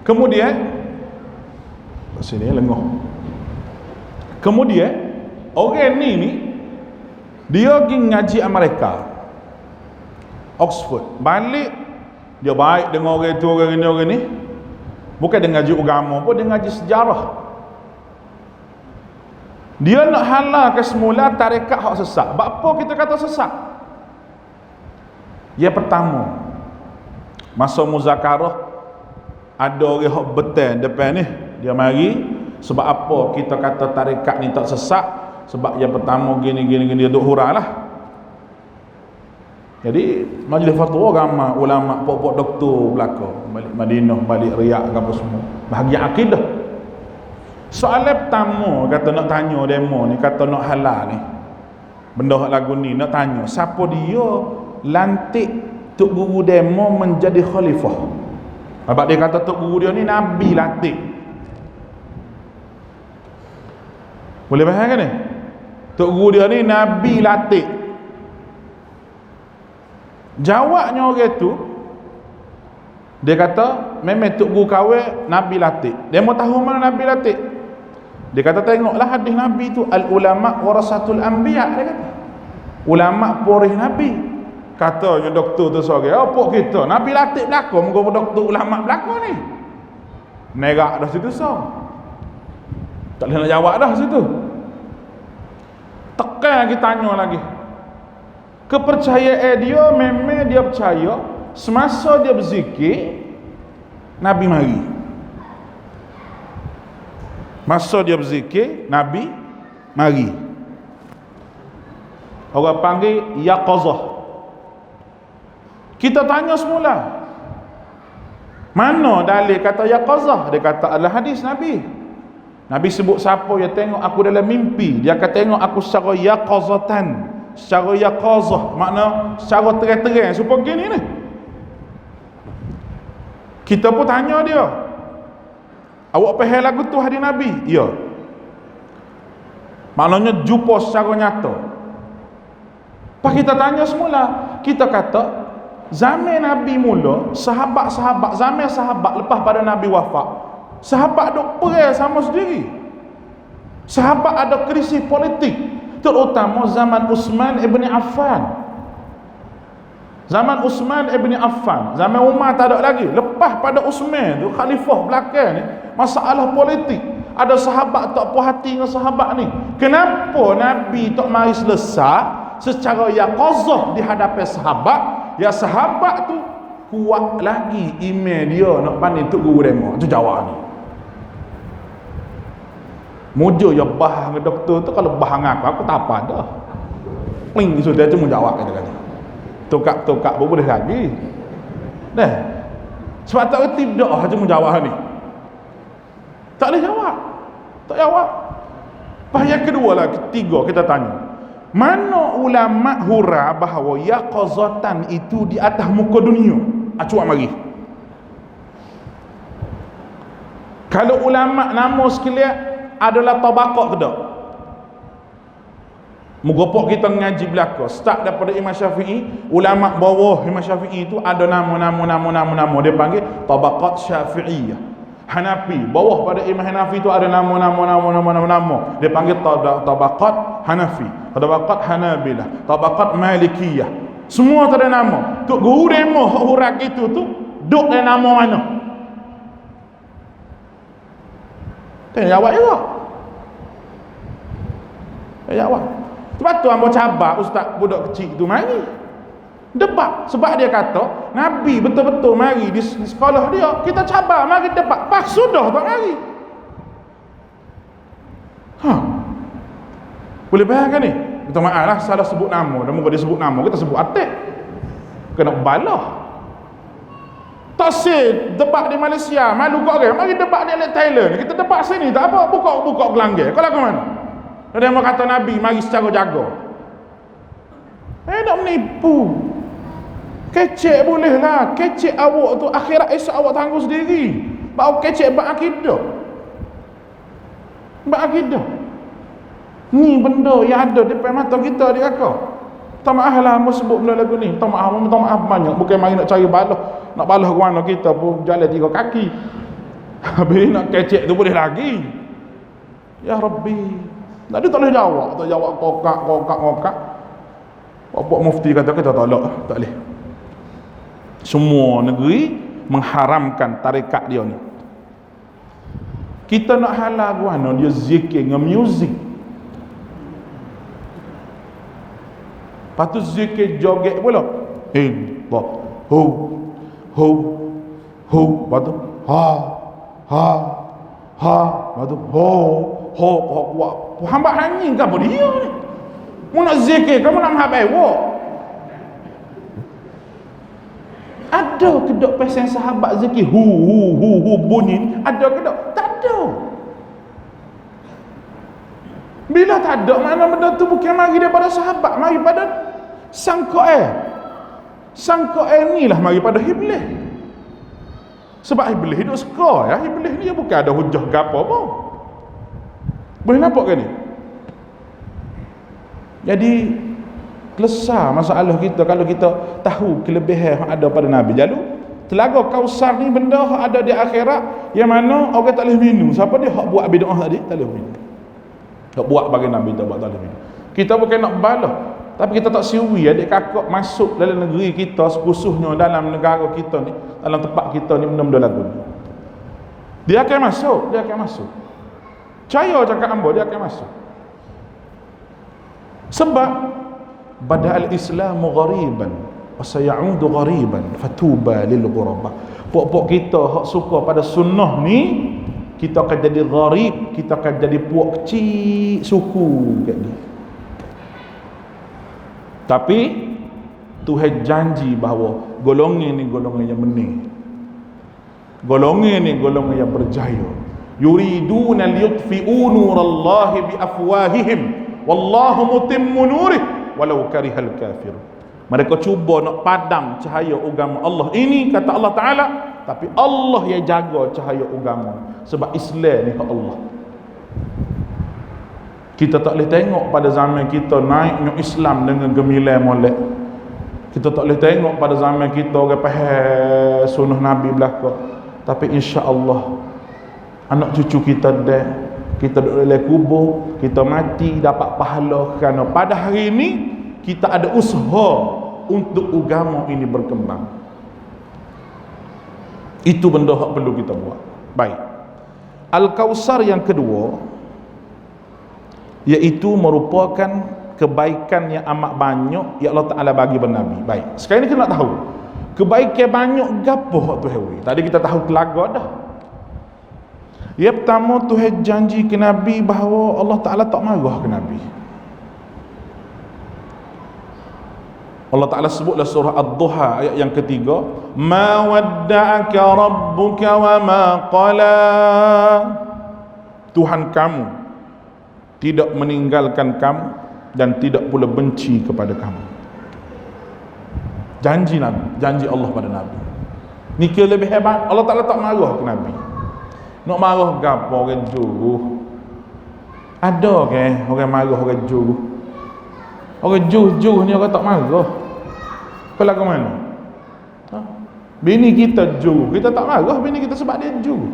Kemudian sini lengoh. Kemudian orang ni dia pergi ngaji Amerika, Oxford. Balik dia baik dengan orang tu, orang ni. Bukan dia ngaji agama pun, dia ngaji sejarah. Dia nak halalkan semula tarekat hak sesat. Apa kita kata sesat? Yang pertama, masa muzakarah ada orang hak betul depan ni, dia mari sebab apa kita kata tarekat ni tak sesat? Sebab yang pertama gini dia duk hurah lah. Jadi majlis fatwa agama, ulama, pokok doktor belakang, balik Madinah, balik Riyadh apa semua, bahagian akidah. Soalan pertama kata nak tanya demo ni, kata nak halal ni, benda hak lagu ni nak tanya, siapa dia lantik tok guru demo menjadi khalifah? Sebab dia kata tok guru dia ni Nabi lantik. Boleh faham kan ni? Tok guru dia ni Nabi latih. Jawabnya orang tu, dia kata memang tok guru kahwin Nabi latih. Dia mau tahu mana Nabi latih? Dia kata tengoklah hadis Nabi tu, al ulama warasatul anbiya. Dia kata ulama pewaris Nabi. Katanya doktor tu sore, apa kita Nabi latih belakang, muka doktor ulama belakang ni nerak dah situ tak boleh nak jawab dah situ. Tekan lagi, tanya lagi. Kepercayaan dia memang dia percaya semasa dia berzikir Nabi mari. Masa dia berzikir Nabi mari. Orang panggil yaqazah. Kita tanya semula, mana dalil kata yaqazah? Dia kata adalah hadis Nabi. Nabi sebut siapa yang tengok aku dalam mimpi, dia akan tengok aku secara yaqazatan, secara yaqazah, makna secara terang-terang supaya gini ni. Kita pun tanya dia, awak faham lagu tu hadis Nabi? Ya. Maknanya jumpa secara nyata. Pas kita tanya semula, kita kata zaman Nabi mula, sahabat-sahabat, zaman sahabat lepas pada Nabi wafat, sahabat duk perang sama sendiri. Sahabat ada krisis politik, terutama zaman Uthman ibn Affan. Zaman Uthman ibn Affan, zaman Umar tak ada lagi. Lepas pada Uthman tu, khalifah belakang ni, masalah politik. Ada sahabat tak puas hati dengan sahabat ni. Kenapa Nabi tak mari selesai secara yaqazah di hadapan sahabat? Ya sahabat tu kuat lagi iman dia nak banding tok guru demo. Tu jawab ni. Mujo ya bah dengan doktor tu, kalau bah dengan aku tak apa dah. Ping sudah cuma jawab kata-kata. Tokak-tokak pun boleh lagi. Dah. Sebab tak reti dak hanya menjawab ni. Tak boleh jawab. Tak jawab. Lepas yang kedua lah, ketiga kita tanya. Mana ulama hura bahawa yaqazatan itu di atas muka dunia? Cuak mari. Kalau ulama nama sekalian adalah tabaqah ke tak? Mugopok kita ngaji belaka start daripada Imam Syafi'i, ulama bawah Imam Syafi'i itu ada nama dia panggil tabaqat Syafi'iyah. Hanafi bawah pada Imam Hanafi itu ada nama dia panggil tabaqat Hanafi, tabaqat Hanabilah, tabaqat Malikiyah. Semua tak ada nama. Tok guru demo huruf itu tu duk dalam nama mana? Tanya jawab juga. Jawab. Sebab tu hamba cabar ustaz budak kecil tu mari debat. Sebab dia kata Nabi betul-betul mari di sekolah dia, kita cabar mari debat. Pas sudah tak mari. Boleh bayangkan ni? Minta maaf lah salah sebut nama. Dan muka dia sebut nama, kita sebut atik. Kena balah. Tak say debat di Malaysia, malu kau orang. Mari debat di Thailand. Kita debat sini tak apa, buka gelanggar. Kau lagu mana? Dia mau kata Nabi mari secara jaga. Nak menipu. Kecek boleh lah. Kecek awak tu akhirat esok awak tanggung sendiri. Bawa kecek bak akidah. Bak akidah. Ni benda yang ada di depan mata kita dia kata. Tak maaf lah mau sebut benda lagu ni. Tak maaf banyak. Bukan mari nak cari balah. Nak balah ke mana kita pun jalan 3 kaki. Habis nak kecek tu boleh lagi. Ya Rabbi. Tadi tak boleh jawab. Tak jawab kokak. Bapak mufti kata kita tolak. Tak boleh. Semua negeri mengharamkan tarikat dia ni. Kita nak halal guana dia zikir dengan muzik. Lepas tu zikir joget pula. Allah. Ho. Lepas tu ha. Lepas tu ho. Hamba hangin ke apa dia ni? Mu nak zikir, kamu nak menghabai wak. Ada ke tak pesen sahabat zikir hu bunyi? Ada ke tak? Tak ada. Bila tak ada, mana benda tu bukan mari daripada sahabat, mari pada sangka ni lah, mari pada iblis. Sebab iblis hidup suka ya. Iblis ni bukan ada hujah gapo pun. Boleh nampak ke ni? Jadi kelesar masalah kita kalau kita tahu kelebihan yang ada pada Nabi. Lalu Telaga Kausar ni benda yang ada di akhirat yang mana orang tak boleh minum. Siapa dia hak buat bid'ah tadi? Tak boleh minum. Tak buat bagi Nabi tak buat, tak boleh minum. Kita bukan nak balah, tapi kita tak siwi adik kakak masuk dalam negeri kita, khususnya dalam negara kita ni, dalam tempat kita ni benda-benda lagu ni. Dia akan masuk. Percaya cakap hamba, dia akan masuk. Sebab bada'al islamu ghariban wa sayaudu ghariban fatuba lil ghuraba. Puak-puak kita hak suka pada sunnah ni, kita akan jadi gharib, kita akan jadi puak kecil suku kat ni. Tapi Tuhan janji bahawa golongan ni golongan yang benar. Golongan ni golongan yang berjaya. Yuriduna liyutfi'u nurallahi biafwahihim wallahu mutimmu nurih walau karihal kafir. Mereka cuba nak padam cahaya agama Allah ini, kata Allah Ta'ala, tapi Allah yang jaga cahaya agama. Sebab Islam ni hak Allah. Kita tak boleh tengok pada zaman kita naiknya Islam dengan gemilang molek. Kita tak boleh tengok pada zaman kita orang faham sunnah Nabi belaka. Tapi insya-Allah anak cucu kita dah, kita duduk dalam kubur, kita mati dapat pahala kerana pada hari ini kita ada usaha untuk agama ini berkembang. Itu benda yang perlu kita buat. Baik. Al-Kausar yang kedua, iaitu merupakan kebaikan yang amat banyak yang Allah Ta'ala bagi bernabi. Baik, sekarang ni kita nak tahu kebaikan banyak gapo hak Tuhan wi. Tadi kita tahu telaga dah. Yang pertama, Tuhan janji ke Nabi bahawa Allah Ta'ala tak marah ke Nabi. Allah Ta'ala sebutlah surah Ad-Duha ayat yang ketiga, ma wadda'aka rabbuka wa ma qala. Tuhan kamu tidak meninggalkan kamu dan tidak pula benci kepada kamu. Janji Nabi, janji Allah pada Nabi. Ni kira lebih hebat. Allah Ta'ala tak marah ke Nabi. Nak marah gapo orang juru? Ada ke orang marah orang juru? Orang juru ni orang tak marah. Kau lagu mana? Bini kita juru, kita tak marah bini kita sebab dia juru.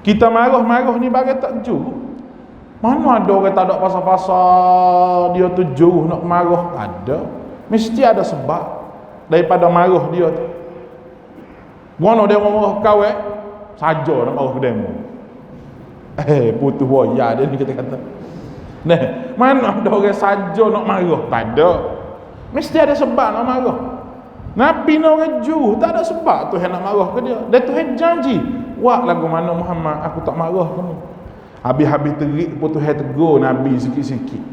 Kita marah ni bagai tak juru. Mana ada orang tak ada pasal-pasal dia tu juru nak marah? Ada. Mesti ada sebab daripada marah dia tu. Mana dia marah kau saja nak marah demo. Putus waya dia ni kita kata. Nah, mana ada orang saja nak marah? Tak ada. Mesti ada sebab nak marah. Nabi nak orang juru, tak ada sebab Tuhan nak marah ke dia. Dan Tuhan janji, wak lagu mana Muhammad, aku tak marah kamu. Habis-habis terik pun Tuhan tegur Nabi sikit-sikit.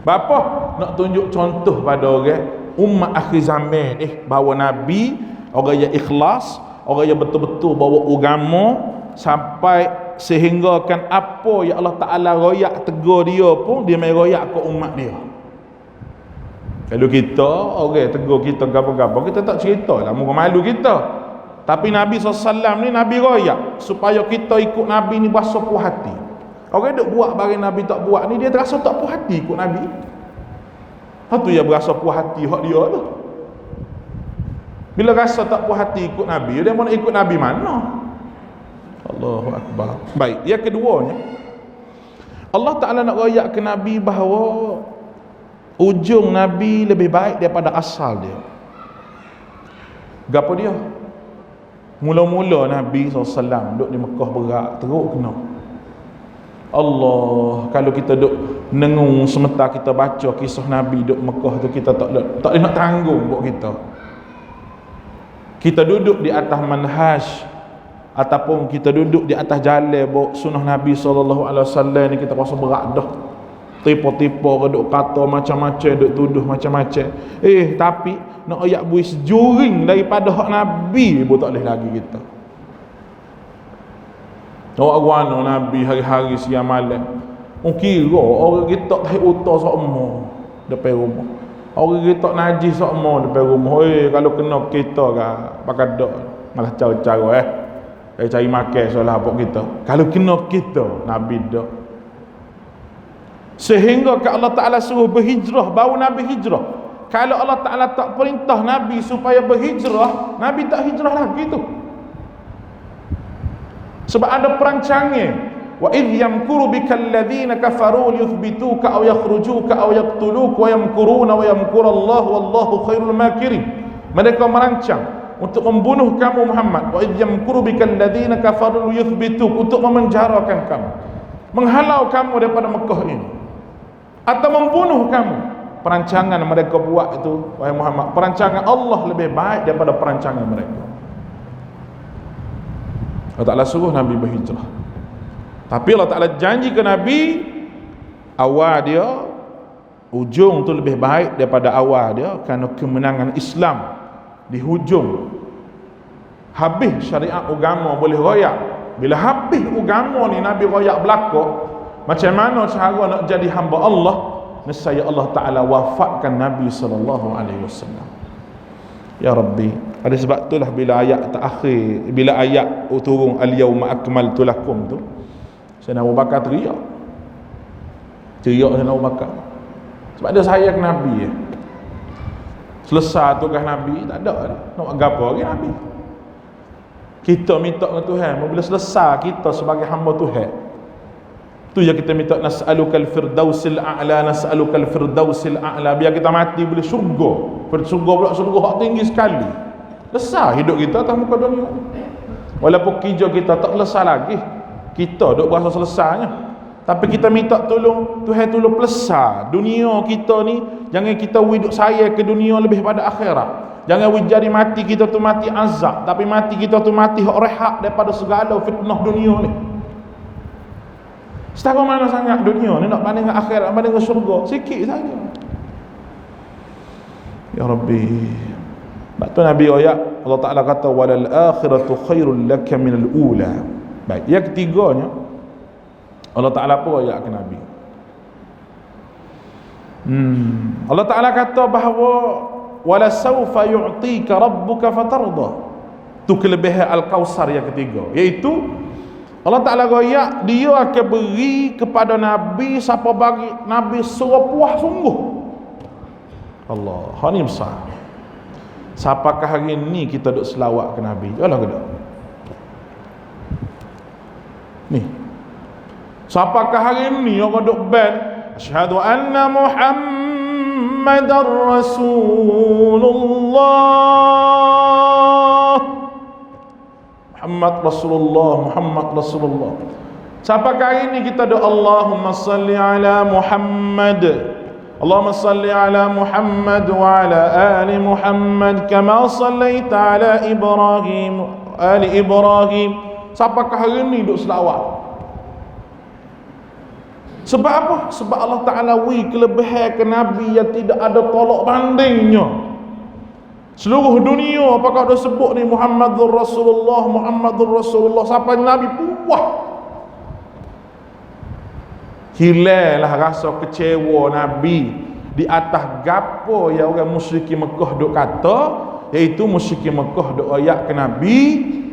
Bapa nak tunjuk contoh pada orang umat akhir zaman bahawa Nabi orang yang ikhlas, orang yang betul-betul bawa agama sampai sehinggakan apa yang Allah Ta'ala royak tegur dia pun dia mai royak ke umat dia. Kalau kita orang tegur kita gapo-gapo, kita tak cerita lah, muka malu kita. Tapi Nabi SAW ni Nabi royak supaya kita ikut Nabi ni berasa puas hati. Orang duk buat barang Nabi tak buat ni, dia terasa tak puas hati ikut Nabi. Itu yang berasa puas hati hak dia tu. Bila rasa tak puas hati ikut Nabi, dia mau nak ikut Nabi mana? Allahu Akbar. Baik, yang keduanya, Allah Ta'ala nak royak ke Nabi bahawa ujung Nabi lebih baik daripada asal dia. Gapo dia? Mula-mula Nabi SAW duduk di Mekah berat, teruk kena. Allah, kalau kita duduk nengung sementara kita baca kisah Nabi duduk Mekah tu, kita tak boleh nak tanggung buat kita. Kita duduk di atas manhaj ataupun kita duduk di atas jalan bawa sunnah Nabi SAW ni, kita rasa berat dah. Tipu-tipu duk kata macam-macam, duk tuduh macam-macam. Tapi nak ayat buis juring daripada hak Nabi pun tak boleh lagi kita. Awak guana Nabi hari-hari siang malam. Kira orang kita tak utar sokmo depan rumah. Orang kita najis sokmo depan rumah. Kalau kena kita kan pakai dak malah cara-cara cari makan solah apa kita. Kalau kena kita Nabi dak. Sehingga ke Allah Ta'ala suruh berhijrah, baru Nabi hijrah. Kalau Allah Ta'ala tak perintah Nabi supaya berhijrah, Nabi tak hijrah lagi tu. Sebab ada perancangan. Wa idh yamkuru bikal ladzina kafaru liyuthbituka aw yakhrujuka aw yaqtuluka wa yamkuruna wa yamkurallahu wallahu khairul makirin. Mereka merancang untuk membunuh kamu Muhammad. Wa idh yamkuru bikal ladzina kafaru liyuthbituka, untuk memenjarakan kamu, menghalau kamu daripada Mekah ini, atau membunuh kamu. Perancangan mereka buat itu, wahai Muhammad, perancangan Allah lebih baik daripada perancangan mereka. Allah Ta'ala suruh Nabi berhijrah, tapi Allah Ta'ala janji ke Nabi awal dia, ujung tu lebih baik daripada awal dia, kerana kemenangan Islam di hujung. Habis syariat agama boleh royak. Bila habis agama ni Nabi royak belaka, macam mana cara nak jadi hamba Allah? Nescaya Allah Ta'ala wafatkan Nabi SAW. Ya Rabbi, ada sebab itulah bila ayat terakhir, bila ayat turun al-yawma akmaltu lakum tu, Sayyidina Abu Bakar teriak Sayyidina Abu Bakar, sebab dia sayang Nabi. Selesai tugas Nabi, tak ada nak gapo lagi Nabi. Kita minta dengan Tuhan, bila selesai kita sebagai hamba Tuhan, Tu yang kita minta, nas'alukal firdausil a'la, nas'alukal firdausil a'la. Biar kita mati boleh syurga. Syurga pula syurga hak tinggi sekali. Lesah hidup kita atas muka dunia. Walaupun kerja kita tak selesai lagi, kita duk berasa selesainya. Tapi kita minta tolong Tuhan, tolong pelesar dunia kita ni. Jangan kita hidup saya ke dunia lebih pada akhirat. Jangan jadi mati kita tu mati azab, tapi mati kita tu mati hak rehat daripada segala fitnah dunia ni. Setara mana sangat dunia ni nak banding dengan akhirat, banding dengan syurga, sikit saja. Ya Rabbi. Sebab tu Nabi ayat Allah Ta'ala kata walal akhiratu khairul laka minal ula. Baik, yang ketiganya Allah Ta'ala pun ayat ke Nabi. Allah Ta'ala kata bahawa wala sawfa yu'tika rabbuka fatarda. Tu kelebihan Al-Kausar yang ketiga, iaitu Allah Ta'ala royak dia akan beri kepada Nabi siapa bagi Nabi suruh puas sungguh. Allah, hal ni besar. Siapakah hari ni kita duk selawat ke Nabi? Yalah ke tak? Ni. Siapakah hari ni orang duk ban asyhadu anna Muhammadar Rasulullah. Muhammad Rasulullah, Muhammad Rasulullah. Siapakah hari ni kita doa Allahumma salli ala Muhammad, Allahumma salli ala Muhammad wa ala ali Muhammad kama sallaita ala Ibrahim ali Ibrahim. Siapakah hari ni duk selawat? Sebab apa? Sebab Allah Ta'ala kelebihan ke Nabi yang tidak ada tolak bandingnya. Seluruh dunia apakah dah sebut ni Muhammadur Rasulullah, Muhammadur Rasulullah, sampai Nabi puas. Hilanglah rasa kecewa Nabi di atas gapo yang orang musyrikin Mekah duk kata, iaitu musyrikin Mekah duk ayat ke Nabi,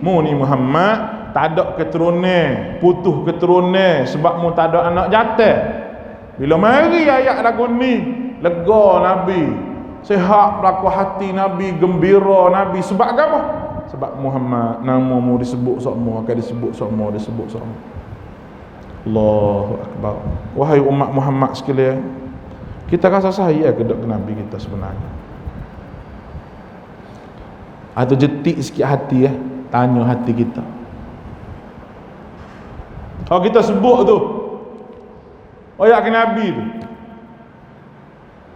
mu ni Muhammad tak ada keturunan, putus keturunan sebab mu tak ada anak jantan. Bila mari ayat lagu ni, lega Nabi, sihat berlaku hati Nabi, gembira Nabi. Sebab apa? Sebab Muhammad namamu disebut semua, akan disebut semua, disebut semua. Allahu Akbar. Wahai umat Muhammad sekalian, kita rasa saya ke Nabi kita sebenarnya? Atau jetik sikit hati tanya hati kita. Kalau kita sebut tu ayat ke Nabi tu,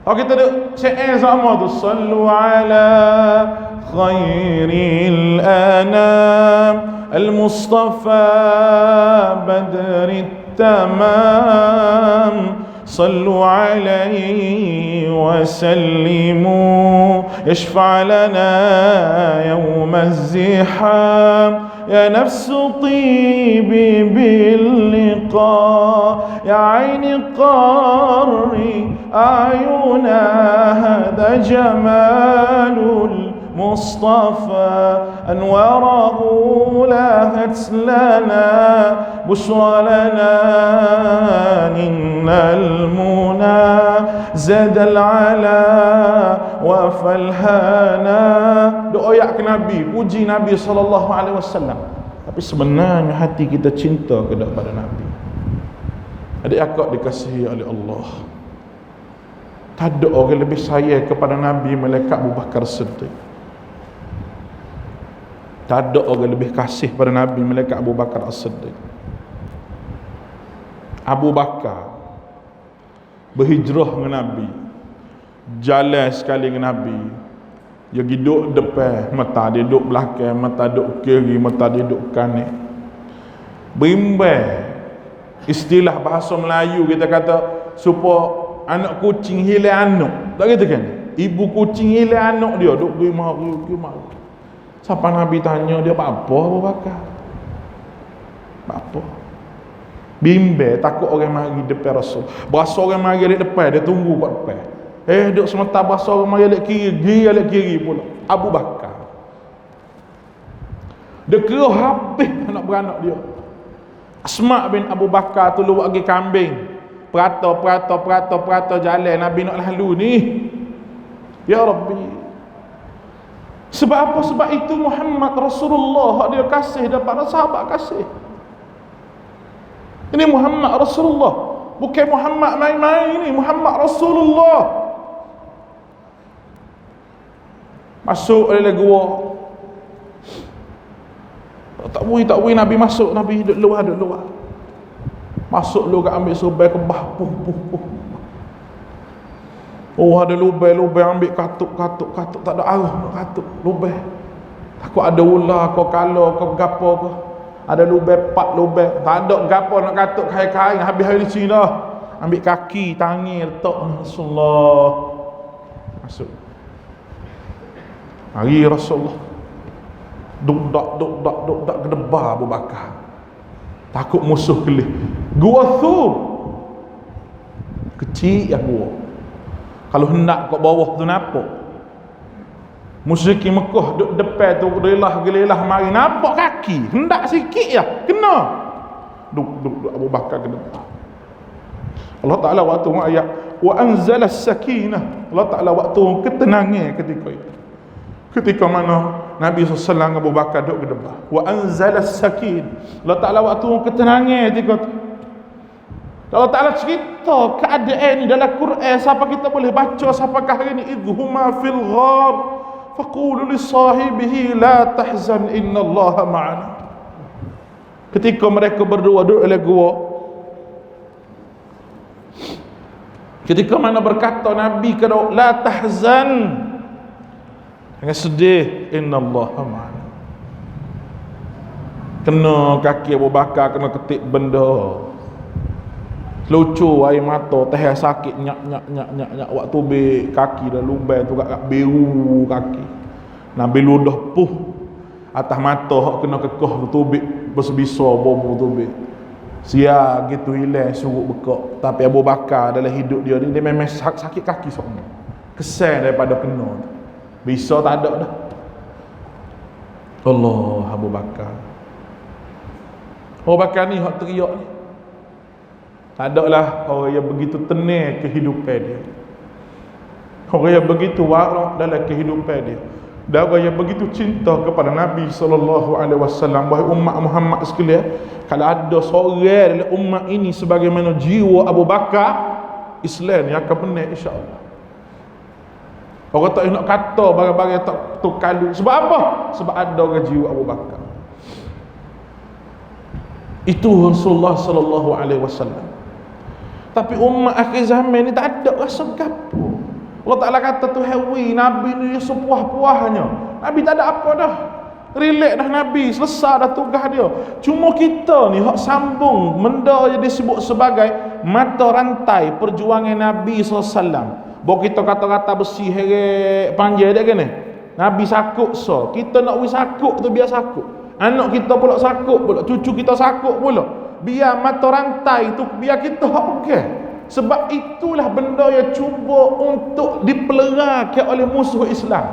kalau kita duk syair sama tu, sallu ala khairil anam al-mustafa badrit tamam sallu alaihi wa sallimu yashfa' lana yawm az-ziham ya nafsu tibi bil liqa ya aini qarri ayuna hada jamalul مصطفى أنواره لاهت لنا بشرى لنا إن المنى زاد العلا وفالهانا. Doa ayat ke Nabi, puji Nabi SAW. Tapi sebenarnya hati kita cinta kepada Nabi. Adik akak dikasihi oleh Allah. Tak ada orang lebih sayang kepada Nabi malaikat Abu Bakar Siddiq. Tak ada orang lebih kasih pada Nabi malaikat Abu Bakar As-Siddiq. Abu Bakar berhijrah dengan Nabi, jalan sekali dengan Nabi. Dia duduk depan, mata dia duduk belakang, mata duduk kiri, mata dia duduk kanan. Berimbang. Istilah bahasa Melayu kita kata supaya anak kucing hilang anak. Tak kata kan? Ibu kucing hilang anak dia duduk gimana? Sampai Nabi tanya dia, apa Abu Bakar? Apa? Bimbang, takut orang mari depan Rasul. Berasa orang mari di depan, dia tunggu kat depan. Duduk sementara berasa orang mari alik kiri pula. Abu Bakar. Dia kira habis anak beranak dia. Asma' bin Abu Bakar tu luar pergi kambing. Perata jalan Nabi nak lalu ni. Ya Rabbi. Sebab apa? Sebab itu Muhammad Rasulullah dia kasih daripada sahabat kasih. Ini Muhammad Rasulullah, bukan Muhammad main-main, ini Muhammad Rasulullah. Masuk dalam gua, tak boleh Nabi masuk, Nabi duduk luar. Masuk lu kat ambil serbai kebah, puh. Oh, ada lubang ambil katuk, tak ada arah nak katuk, lubang. Takut ada ular, kau kala, kau gapo kau. Ada lubang, 4 lubang. Tak ada gapo nak katuk kain-kain, habis hari di sini dah. Ambil kaki, tangi, letak Rasulullah. Masuk. Hari Rasulullah. Duk-dak kedebar Abu Bakar. Takut musuh kelih. Gua Thur. Kecil yang gua. Kalau hendak kat bawah tu nampak. Musyrikin Mekah duduk depan tu gelilah mari nampak kaki. Hendak sikit ya, kena. Duk Abu Bakar kena. Allah Taala waktu ayat wa anzala as-sakinah. Allah Taala waktu ketenangan ketika itu. Ketika mana Nabi SAW Abu Bakar duduk berdebat. Wa anzala as-sakin. Allah Taala waktu ketenangan ketika itu. Allah Ta'ala cerita keadaan ni dalam Quran, siapa kita boleh baca siapakah hari ni, idhuma fil ghar faqulu li sahibihi la tahzan innallaha ma'ana. Ketika mereka berdua duduk dalam gua, ketika mana berkata Nabi kata la tahzan, jangan sedih, innallaha ma'ana. Kena kaki Abu Bakar, kena ketik benda. Lucu air mata, teh sakit nyak waktu be kaki dah lubang tu kat biru kaki. Nabi ludah puh atas mata hak kena kekeh tubik berbisa bobo tubik. Sia gitu hilang suruh bekak. Tapi Abu Bakar dalam hidup dia ni dia memang sakit kaki semua. Kesan daripada kena tu. Bisa tak ada dah. Allah Abu Bakar. Abu Bakar ni hak teriak ni. Tak ada lah orang yang begitu tenang kehidupan dia. Orang yang begitu warak dalam kehidupan dia. Dan orang yang begitu cinta kepada Nabi SAW. Wahai umat Muhammad sekalian, kalau ada seorang dalam umat ini sebagaimana jiwa Abu Bakar, Islam yang akan menang insya-Allah. Orang tak nak kata barang-barang tak tukalu. Sebab apa? Sebab ada orang jiwa Abu Bakar. Itu Rasulullah SAW. Tapi umat akhir zaman ni tak ada rasa gapo. Allah Ta'ala kata tu hewi Nabi ni sepuah-puahnya. Nabi tak ada apa dah. Relax dah Nabi, selesai dah tugas dia. Cuma kita ni hak sambung benda yang disebut sebagai mata rantai perjuangan Nabi SAW. Bawa kita kata-kata besi heret panjang dia kan ni. Nabi sakut so. Kita nak wis sakut tu biar sakut. Anak kita pula sakut pula, cucu kita sakut pula. Biar mata rantai tu biar kita okey. Sebab itulah benda yang cuba untuk dipelerakan oleh musuh Islam.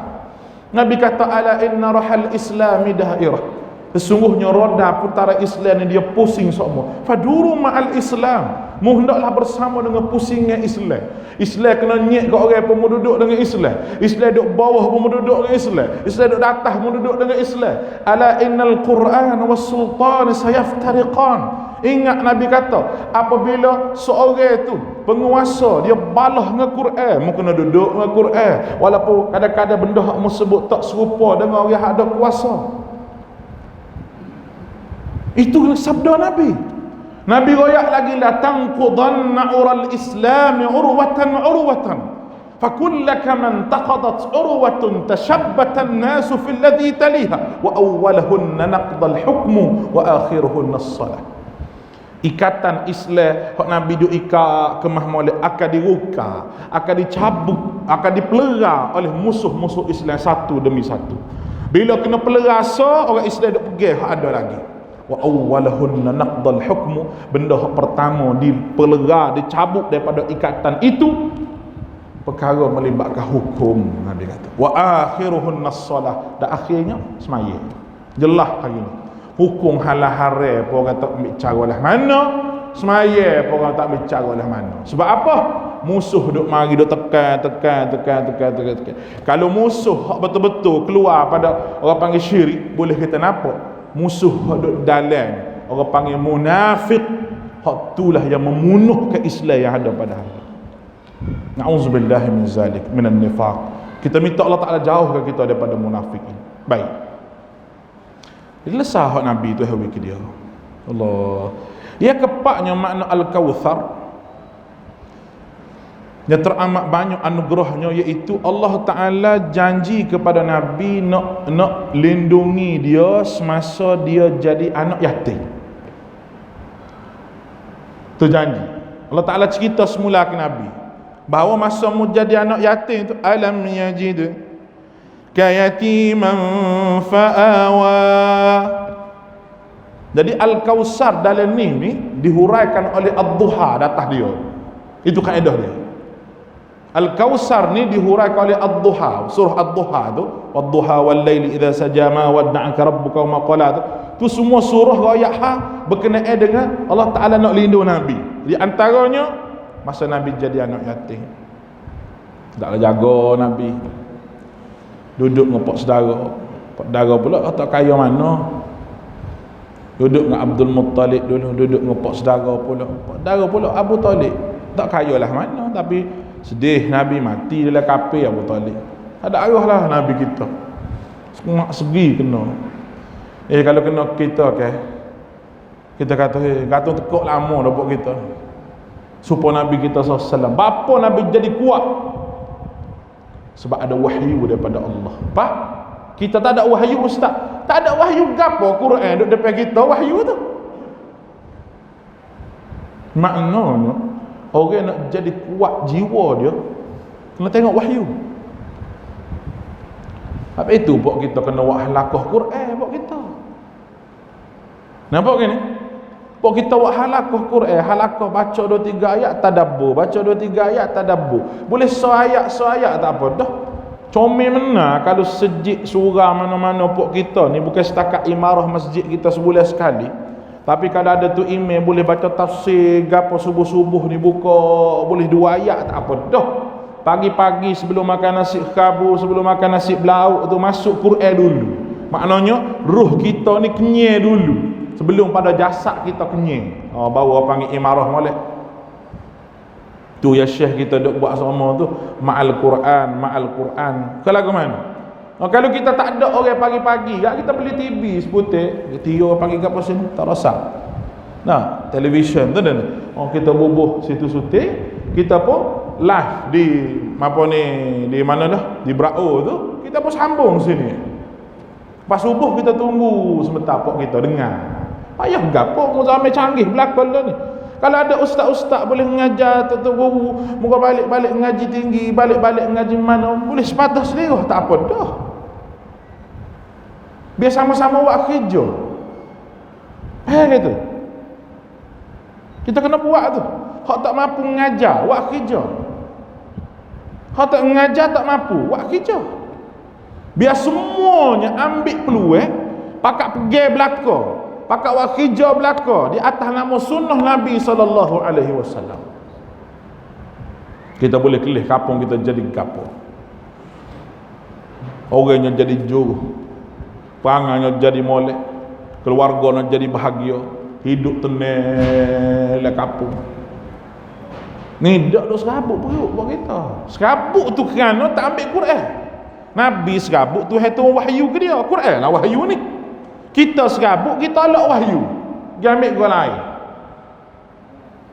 Nabi kata ala inna rahal islami dairah. Sesungguhnya roda putaran Islam ni dia pusing semua. Faduru ma'al Islam. Hendaklah bersama dengan pusingnya Islam. Islam kena nyek ke orang pun duduk dengan Islam. Islam duduk bawah pun duduk dengan Islam. Islam duduk atas pun duduk dengan Islam. Ala innal Quran was sultan sayaftariqan. Ingat Nabi kata, apabila seorang tu penguasa dia balah dengan Quran, mu kena duduk dengan Quran. Walaupun kadang-kadang benda hak mu sebut tak serupa dengan orang yang ada kuasa. Itu sabda Nabi. Nabi royak lagi la tanqudanna ural islam urwatan fakullaka man taqadat urwatun tashabbata an-nasu fil ladhi taliha wa awwaluhunna naqdal hukmu wa akhiruhunna as-salah. Ikatan Islam hak Nabi duk ikat ke mahmud akan diruka, akan dicabut, akan dipelera oleh musuh-musuh Islam satu demi satu. Bila kena pelera orang Islam duk pergi hak ada lagi. Wa awwaluhunna naqdal hukmu, benda pertama dipelera, dicabut daripada ikatan itu perkara melibatkan hukum. Nabi kata wa akhiruhunna as-salah, dan akhirnya sembahyang. Jelas hari ni hukum halal haram pun orang tak ambil cara lah mana, sembahyang pun orang tak ambil cara lah mana. Sebab apa? Musuh duk mari duk tekan. Kalau musuh betul-betul keluar pada orang panggil syirik, boleh kita nampak musuh duk dalam orang panggil munafik, Hak itulah yang memunuh ke Islam yang ada pada hari. Na'udzubillahi min zalik, minan nifaq. Kita minta Allah Ta'ala jauhkan kita daripada munafik ini. Baik. Jadi lesah hak Nabi tu hawi ke dia. Allah. Ya kepaknya makna Al-Kawthar. Yang teramat banyak anugerahnya, iaitu Allah Ta'ala janji kepada Nabi nak lindungi dia semasa dia jadi anak yatim. Tu janji. Allah Ta'ala cerita semula ke Nabi bahawa masa mu jadi anak yatim tu, alam yajid kayatiman fa'awa. Jadi Al-Kawthar dalam ni dihuraikan oleh Ad-Duha datang dia. Itu kaedah dia. Al-Kawthar ni dihuraikan oleh Ad-Duha. Surah Ad-Duha tu, wad-duha wal-laili idza saja ma wadda'aka rabbuka wa ma qala tu semua surah ayat berkenaan dengan Allah Ta'ala nak lindung Nabi. Di antaranya masa Nabi jadi anak yatim, taklah jaga Nabi, duduk dengan pak saudara pula tak kaya mana, duduk dengan Abdul Muttalib dulu, duduk dengan pak saudara pula Abu Talib, tak kaya lah mana, tapi sedih Nabi mati dalam kafir Abu Talib. Ada arwah lah Nabi kita semua segi kena. Kalau kena kita kita kata gantung tekuk lama dah buat kita supaya Nabi kita SAW. Bapa Nabi jadi kuat sebab ada wahyu daripada Allah. Apa? Kita tak ada wahyu, ustaz. Tak ada wahyu gapo Quran duk depan kita wahyu tu. Maknanya orang nak jadi kuat jiwa dia kena tengok wahyu. Apa itu buat kita kena buat halaqah Quran buat kita. Nampak ke ni? Buat kita buat halaqah Quran, halaqah baca 2-3 ayat tadabbur, baca 2-3 ayat tadabbur. Boleh seayat tak apa dah. Comel mana kalau sejid surah mana-mana pok kita ni bukan setakat imarah masjid kita sebulan sekali. Tapi kalau ada tu email boleh baca tafsir gapo subuh-subuh ni buka boleh 2 ayat tak apa dah. Pagi-pagi sebelum makan nasi khabu, sebelum makan nasi belauk tu masuk Quran dulu. Maknanya ruh kita ni kenyai dulu sebelum pada jasad kita kenyai. Baru panggil imarah molek. Tu ya syekh kita duk buat sama tu ma'al Quran. Kalau ke mana? Kalau kita tak ada orang pagi-pagi, kita beli TV seputik, dia orang panggil kat pasal tak rasa. Nah, televisyen tu dan kita bubuh situ sutik, kita pun live di apa ni, di mana dah, di Brao tu, kita pun sambung sini. Pas subuh kita tunggu sebentar pok kita dengar. Payah gapo mu zaman canggih belakang ni. Kalau ada ustaz-ustaz boleh mengajar tu guru, muka balik-balik ngaji tinggi, balik-balik ngaji mana, boleh sepatah selera tak apa dah. Biar sama-sama buat kerja. Gitu. Kita kena buat tu. Hak tak mampu mengajar, buat kerja. Hak tak mengajar tak mampu, buat kerja. Biar semuanya ambil peluang, pakat pergi belaka, pakat buat kerja belaka di atas nama sunnah Nabi SAW. Kita boleh kelih kampung kita jadi kampung. Orangnya jadi juru, perangannya jadi molek, keluarganya jadi bahagia, hidup tenang le kampung. Ni dak duk serabut perut buat kita. Serabut tu kerana tak ambil Quran. Nabi serabut tu hatu wahyu ke dia. Quran lah wahyu ni. Kita serabut, kita alak wahyu. Dia ambil gua lain.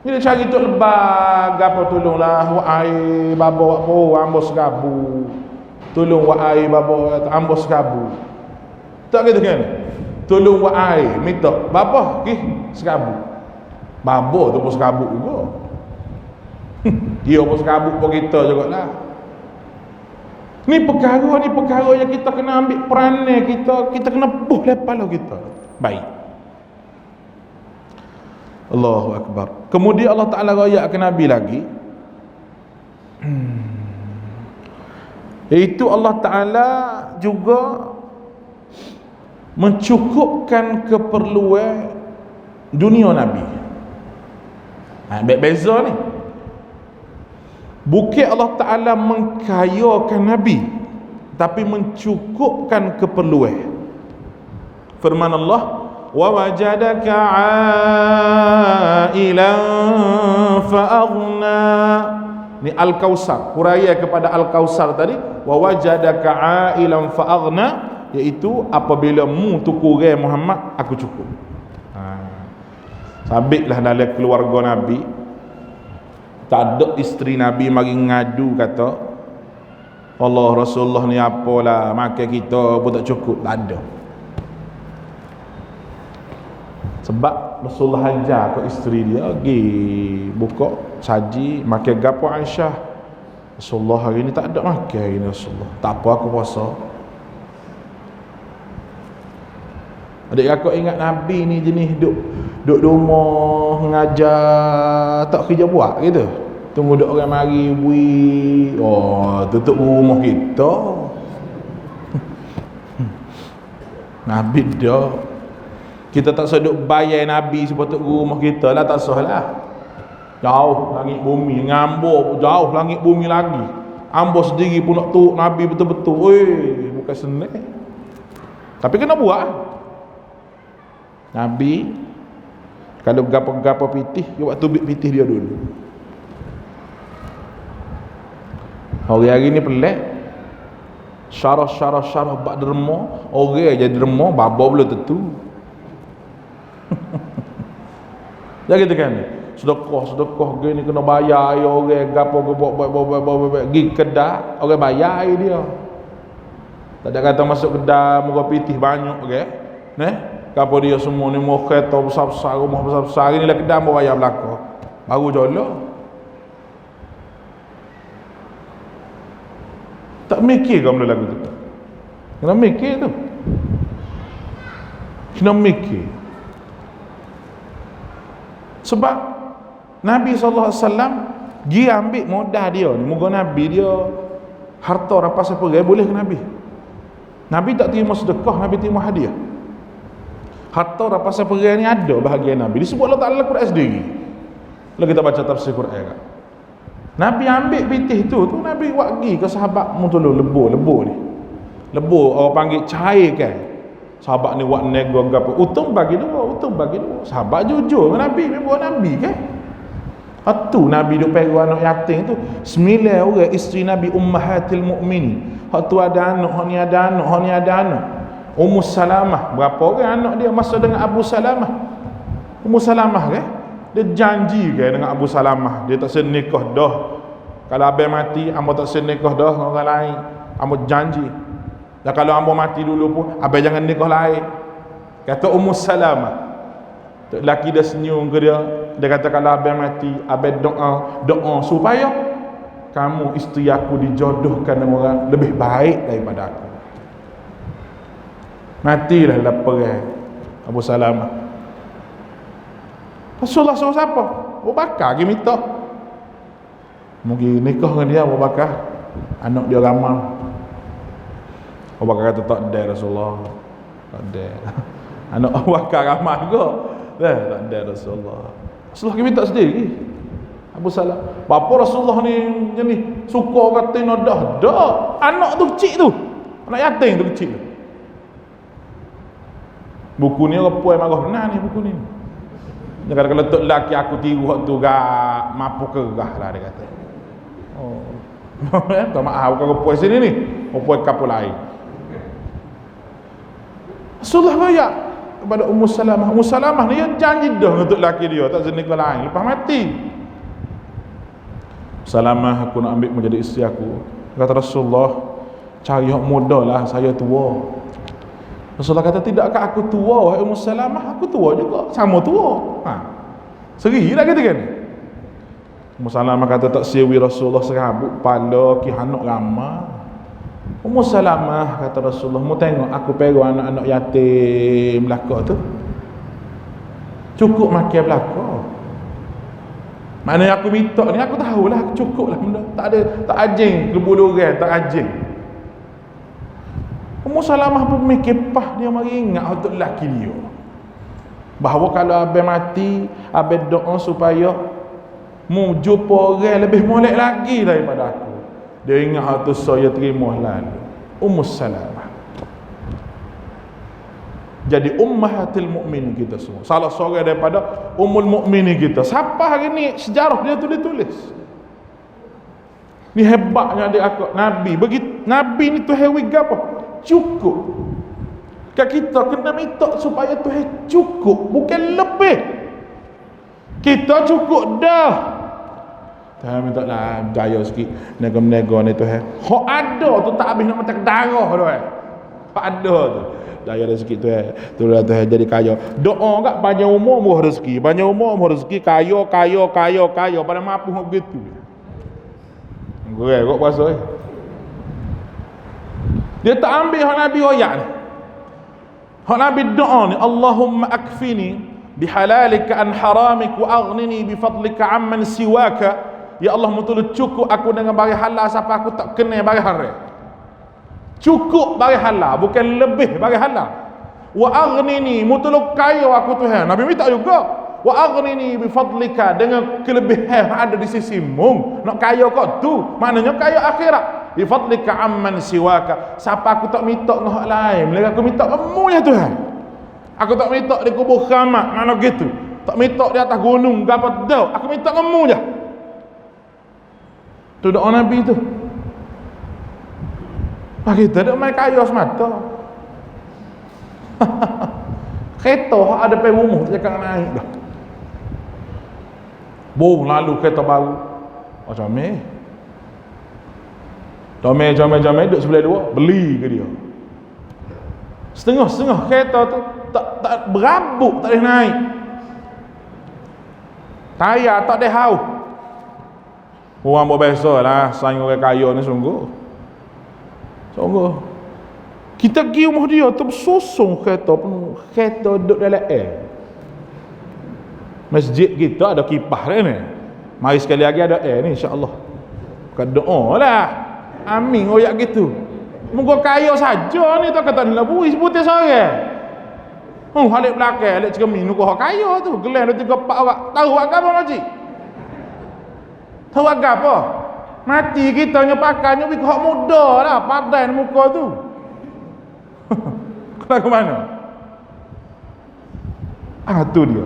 Bila cari tu lebah, apa tolonglah wa air babo apa ambo serabut. Tolong wa air babo ambo serabut. Tak gitu kan? Tolong wa air minta. Bapa serabut. Babo tu pun serabut juga. Dia pun serabut pun kita jugalah. Ni perkara yang kita kena ambil peranan kita kena buh kepala kita. Baik. Allahu Akbar. Kemudian Allah Ta'ala rakyatkan Nabi lagi. Iaitu Allah Ta'ala juga mencukupkan keperluan dunia Nabi. Beza ni. Bukan Allah Ta'ala mengkayakan Nabi, tapi mencukupkan keperluan. Firman Allah, wa wajadaka 'ailan fa aghna. Ni Al-Kausar, huraian kepada Al-Kausar tadi, wa wajadaka 'ailan fa aghna, iaitu apabila mu tu kurang Muhammad, aku cukup. Sabitlah dalam keluarga Nabi, tak ada isteri Nabi mari ngadu kata Allah Rasulullah ni apalah makan kita pun tak cukup, tak ada. Sebab Rasulullah ajar ke isteri dia, pergi buka saji makan gapo Aisyah. Rasulullah hari ni tak ada makan hari ni Rasulullah. Tak apa, aku puasa. Adik aku ingat Nabi ni jenis duduk rumah ngajar, tak kerja buat gitu. Tunggu duk orang mari bui, oh tutup rumah kita. Nabi dah. Kita tak seduk bayar Nabi sepatut rumah kita lah, tak sah lah. Jauh langit bumi, ngambur jauh langit bumi lagi. Ambo sendiri pun nak tuk Nabi betul-betul. Bukan senang. Tapi kena buat. Nabi kalau gapo-gapo pitih, dia buat tubik pitih dia dulu. Hari-hari ni pelik. Syarah bak derma, orang jadi derma, baba belum tentu. Dah gitu kan. Sedekah gini kena bayar ai orang gapo buat gi kedai, orang bayar ai dia. Tak ada kata masuk kedai muka pitih banyak okey. Neh, gapo dia semua ni mau kereta besar-besar, rumah besar-besar, inilah kedai mau bayar belaka. Baru jolok. Tak mikir kau benda lagu tu. Kena mikir tu. Kena mikir. Sebab Nabi SAW dia ambil modal dia ni, moga Nabi dia harta rapas apa gaya boleh ke Nabi. Nabi tak terima sedekah, Nabi terima hadiah. Harta rapas apa gaya ni ada bahagian Nabi. Disebut Allah Ta'ala Quran sendiri. Kalau kita baca tafsir Quran kan, Nabi ambil pitih tu Nabi wagi ke sahabat mu tu lebo ni. Lebo orang panggil cair kan. Sahabat ni buat nego gapo. Untung bagi dua. Sahabat jujur dengan Nabi, memang Nabi kan. Hatu Nabi duk pegang anak yatim tu 9 orang isteri Nabi ummahatil mukminin. Hak tu ada anak, hak ni ada anak, hak ni ada anak. Ummu Salamah, berapa orang anak dia masa dengan Abu Salamah. Ummu Salamah kan, dia janji kan dengan Abu Salamah, dia tak senikah dah. Kalau abang mati, ambo tak senikah dah dengan orang lain. Ambo janji. Dan kalau ambo mati dulu pun, abang jangan nikah lain. Kata Ummu Salamah. Laki dia senyum ke dia. Dia kata kalau abang mati, abang doa supaya kamu isteri aku dijodohkan dengan orang lebih baik daripada aku. Matilah dalam perang Abu Salamah. Rasulullah suruh siapa? Abu Bakar pergi minta. Mungkin nikah dengan dia Abu Bakar. Anak dia ramal. Abu Bakar kata tak ada Rasulullah. Tak ada. Anak Abu Bakar ramal juga. Tak ada Rasulullah. Rasulullah pergi minta sendiri. Abu Salam. Bapa Rasulullah ni jenis suka kata dah. Anak tu kecil tu. Anak yatim tu kecil tu. Buku ni orang puan marah benar ni buku ni. Dia kata kalau tok laki aku tiru hak tu gak mampu kerah lah dia kata. Oh. Tak maaf kau puan sini ni. Puan kapal lain. Rasulullah royak kepada Ummu Salamah. Ummu Salamah ni yang janji dah untuk laki dia, tak senikah lain lepas mati. Salamah, aku nak ambil menjadi isteri aku. Kata Rasulullah, cari hak muda lah, saya tua. Rasulullah kata, tidakkah aku tua wahai Ummu Salamah? Aku tua juga, sama tua. Seri lah kata kan. Ummu Salamah kata tak sewi Rasulullah serabut pala ki anak ramah. Ummu Salamah kata Rasulullah, mu tengok aku pegang anak-anak yatim belaka tu. Cukup makan belaka. Maknanya aku minta ni aku tahulah aku cukup lah benda. Tak ajing kebuluran, tak ajing. Ummu Salamah pun mikir pah dia mari ingat untuk lelaki dia. Bahawa kalau abang mati, abang doa supaya mu jumpa orang lebih molek lagi daripada aku. Dia ingat hal tu saya terima lalu. Ummu Salamah. jadi ummahatil mukminin kita semua. Salah seorang daripada ummul mukminin kita. Siapa hari ni sejarah dia tu ditulis. Ni hebatnya dia akak Nabi. Nabi ni Tuhan wig apa? Cukup. Kat kita kena minta supaya Tuhan cukup, bukan lebih. Kita cukup dah. Tuhan minta lah daya sikit nega-nega ni Tuhan. Hak ada tu tak habis nak mata darah tu. Hak ada tu. Daya rezeki tu itulah Tuhan jadi kaya. Doa kat panjang umur murah rezeki, panjang umur murah rezeki, kaya pada mampu begitu. Kok puasa dia tak ambil hak Nabi royak ni. Hak Nabi doa ni, Allahumma akfini bihalalika an haramik wa aghnini bifadlika amman siwaka. Ya Allah, mutulu cukup aku dengan barang halal sampai aku tak kena barang haram. Cukup barang halal, bukan lebih barang halal. Wa aghnini, mutulu kaya aku Tuhan. Nabi minta juga. Wa aghnini bifadlika, dengan kelebihan yang ada di sisimu. Nak kaya kau tu, maknanya kaya akhirat. Bifadlika amman siwaka, siapa aku tak minta dengan hak lain, melainkan aku minta kamu ya Tuhan. Aku tak minta di kubur keramat, mana gitu. Tak minta di atas gunung, gapo dah. Aku minta kamu je. Tu doa Nabi tu. Kita tak main kaya semata. Kereta ada pergi rumah tak cakap naik dah. Bong lalu kereta baru. Macam ni. Jomel duduk sebelah dua, beli ke dia. Setengah kereta tu tak berabuk, tak boleh naik. Tayar tak ada hau. Orang buat biasa lah, saing orang kaya ni sungguh. Kita pergi rumah dia tu susung kereta penuh. Kereta duduk dalam air. Masjid kita ada kipas dia ni. Mari sekali lagi ada air ni, insya-Allah. Bukan doa lah. Amin royak gitu. Muka kaya saja ni tak kata nak bui sebutir seorang. Halik belakang, halik cermin muka kaya tu. Gelar 2 3 4 orang. Tahu agak apa makcik? Tahu agak apa? Mati kita nya pakai nya wik hak muda lah, padan muka tu. Kena ke mana? Tu dia.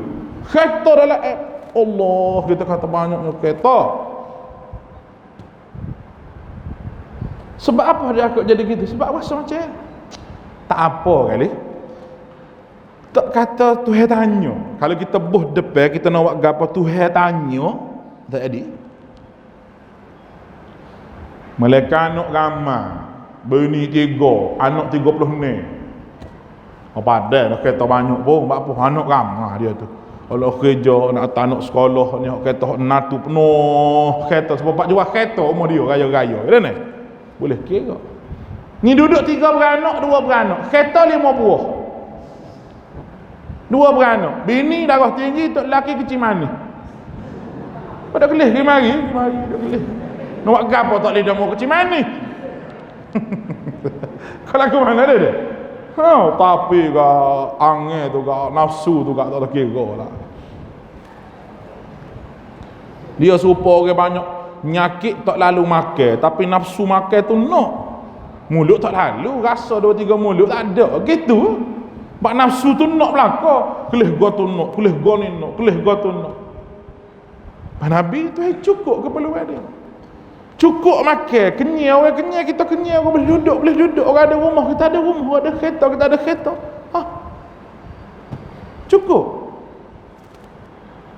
Kereta dalam Allah, kita kata banyaknya kereta. Sebab apa dia akak jadi gitu? Sebab rasa macam tak apa kali. Tak kata Tuhan tanya. Kalau kita buh depan, kita nak buat gapo Tuhan tanya, tak jadi. Malaikat anak ramai, bini 3, anak 30 ni. Apa ada nak kereta banyak pun, buat apa anak ramai dia tu. Kalau kerja nak hantar anak sekolah ni, kereta natu penuh kereta sebab jual kereta umur dia raya-raya. Kan ni? Boleh kira. Ni duduk 3 beranak, 2 beranak. Kereta 5 buah. 2 beranak. Bini darah tinggi, tok lelaki kecil manis. Pada kelih ke mari dak kelih. Nak buat gapo tak boleh demo kecil manis. Kalau ke mana dia? Tapi ke angin tu ke nafsu tu ke tak ada kira lah. Dia serupa orang banyak nyakit tak lalu makan, tapi nafsu makan tu nak. Mulut tak lalu, rasa 2-3 mulut tak ada. Gitu. Bak nafsu tu nak belaka. Kelih gua tu nak, kelih gua ni nak, kelih gua tu nak. Nabi tu cukup keperluan dia. Cukup makan, kenyang orang kenyang, kita kenyang, orang boleh duduk, orang ada rumah, kita ada rumah, orang ada kereta, kita ada kereta. Cukup.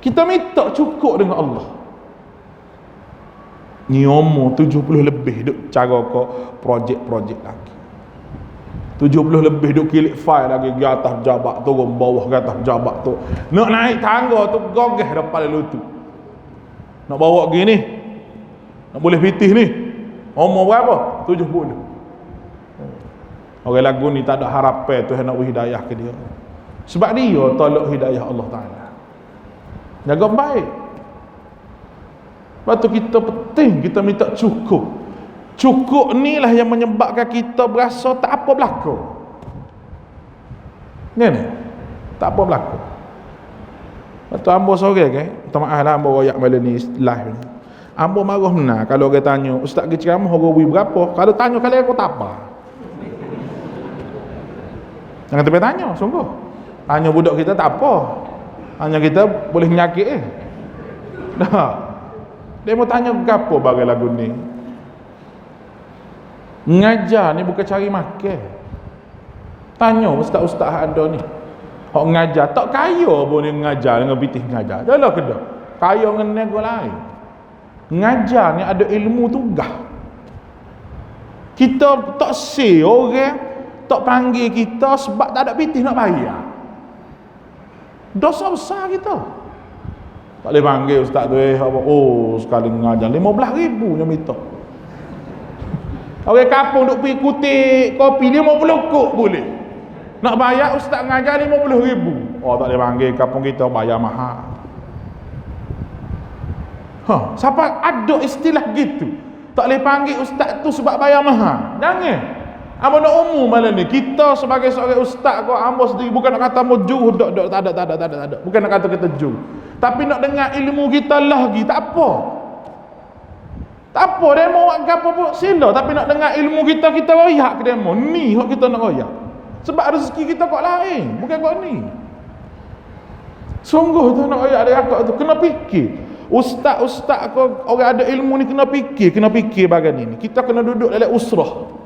Kita minta cukup dengan Allah. Ni umur 70 lebih duk cara kau projek-projek lagi. 70 lebih duk kilik file lagi di atas jabat turun bawah ke atas jabat tu. Nak naik tangga tu gogeh depan lutut. Nak bawa gini. Nak boleh pitih ni. Umur berapa? 70. Orang lagu ni tak ada harapan Tuhan nak hidayah ke dia. Sebab dia tolak hidayah Allah Ta'ala. Jaga baik. Lepas tu kita penting kita minta cukup. Cukup ni lah yang menyebabkan kita berasa tak apa berlaku. Ni tak apa berlaku. Lepas tu ambo sore kan, minta maaf lah ambo royak malam ni live ni. Ambo marah benar kalau orang tanya, Ustaz pergi ceramah orang berapa? Kalau tanya kali aku tak apa. Jangan sampai tanya, sungguh. Tanya budak kita tak apa. Hanya kita boleh nyakit Dah. Dia mau tanya apa bagai lagu ni. Ngajar ni bukan cari makan. Tanya ustaz-ustaz ada ni. Hak ngajar tak kaya pun dia ngajar dengan bitih ngajar. Dah lah kedah. Kaya dengan nego lain. Ngajar ni ada ilmu tugas. Kita tak say orang tak panggil kita sebab tak ada bitih nak bayar. Dosa besar kita. Tak boleh panggil ustaz tu oh sekali ngajar 15,000 nya minta. Orang kampung duk pergi kutik kopi 50 kok boleh. Nak bayar ustaz ngajar 50,000. Oh tak boleh panggil kampung kita bayar mahal. Siapa ada istilah gitu? Tak boleh panggil ustaz tu sebab bayar mahal. Jangan. Amba nak umum malam ni. Kita sebagai seorang ustaz kau amba sendiri bukan nak kata amba juh tak ada. Bukan nak kata kita juh. Tapi nak dengar ilmu kita lagi tak apa. Tak apa demo buat apa pun sila tapi nak dengar ilmu kita royak ke demo. Ni hak kita nak royak. Sebab rezeki kita kok lain, bukan kok ni. Sungguh tu nak royak dia akak tu kena fikir. Ustaz-ustaz kau orang ada ilmu ni kena fikir bagian ni. Kita kena duduk dalam usrah.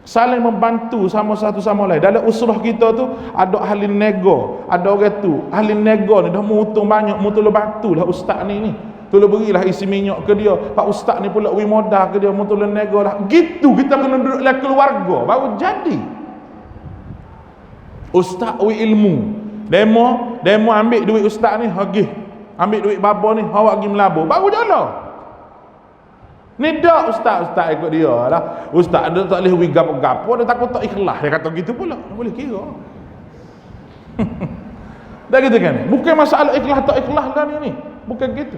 Saling membantu sama satu sama lain. Dalam usrah kita tu ada ahli nego, ada orang tu ahli nego ni dah mutung banyak, mutung batu lah ustaz ni. Tolong berilah isi minyak ke dia. Pak ustaz ni pula wi modal ke dia, mutung nego lah. Gitu kita kena duduk dalam keluarga baru jadi. Ustaz wi ilmu. Demo ambil duit ustaz ni hagih. Ambil duit babo ni awak pergi melabur. Baru jalan. Ni dak ustaz ikut dia lah. Ustaz dia tak boleh wi gapo-gapo, dia takut tak ikhlas. Dia kata gitu pula. Tak boleh kira. Dah gitu kan? Bukan masalah ikhlas tak ikhlas lah ni. Bukan gitu.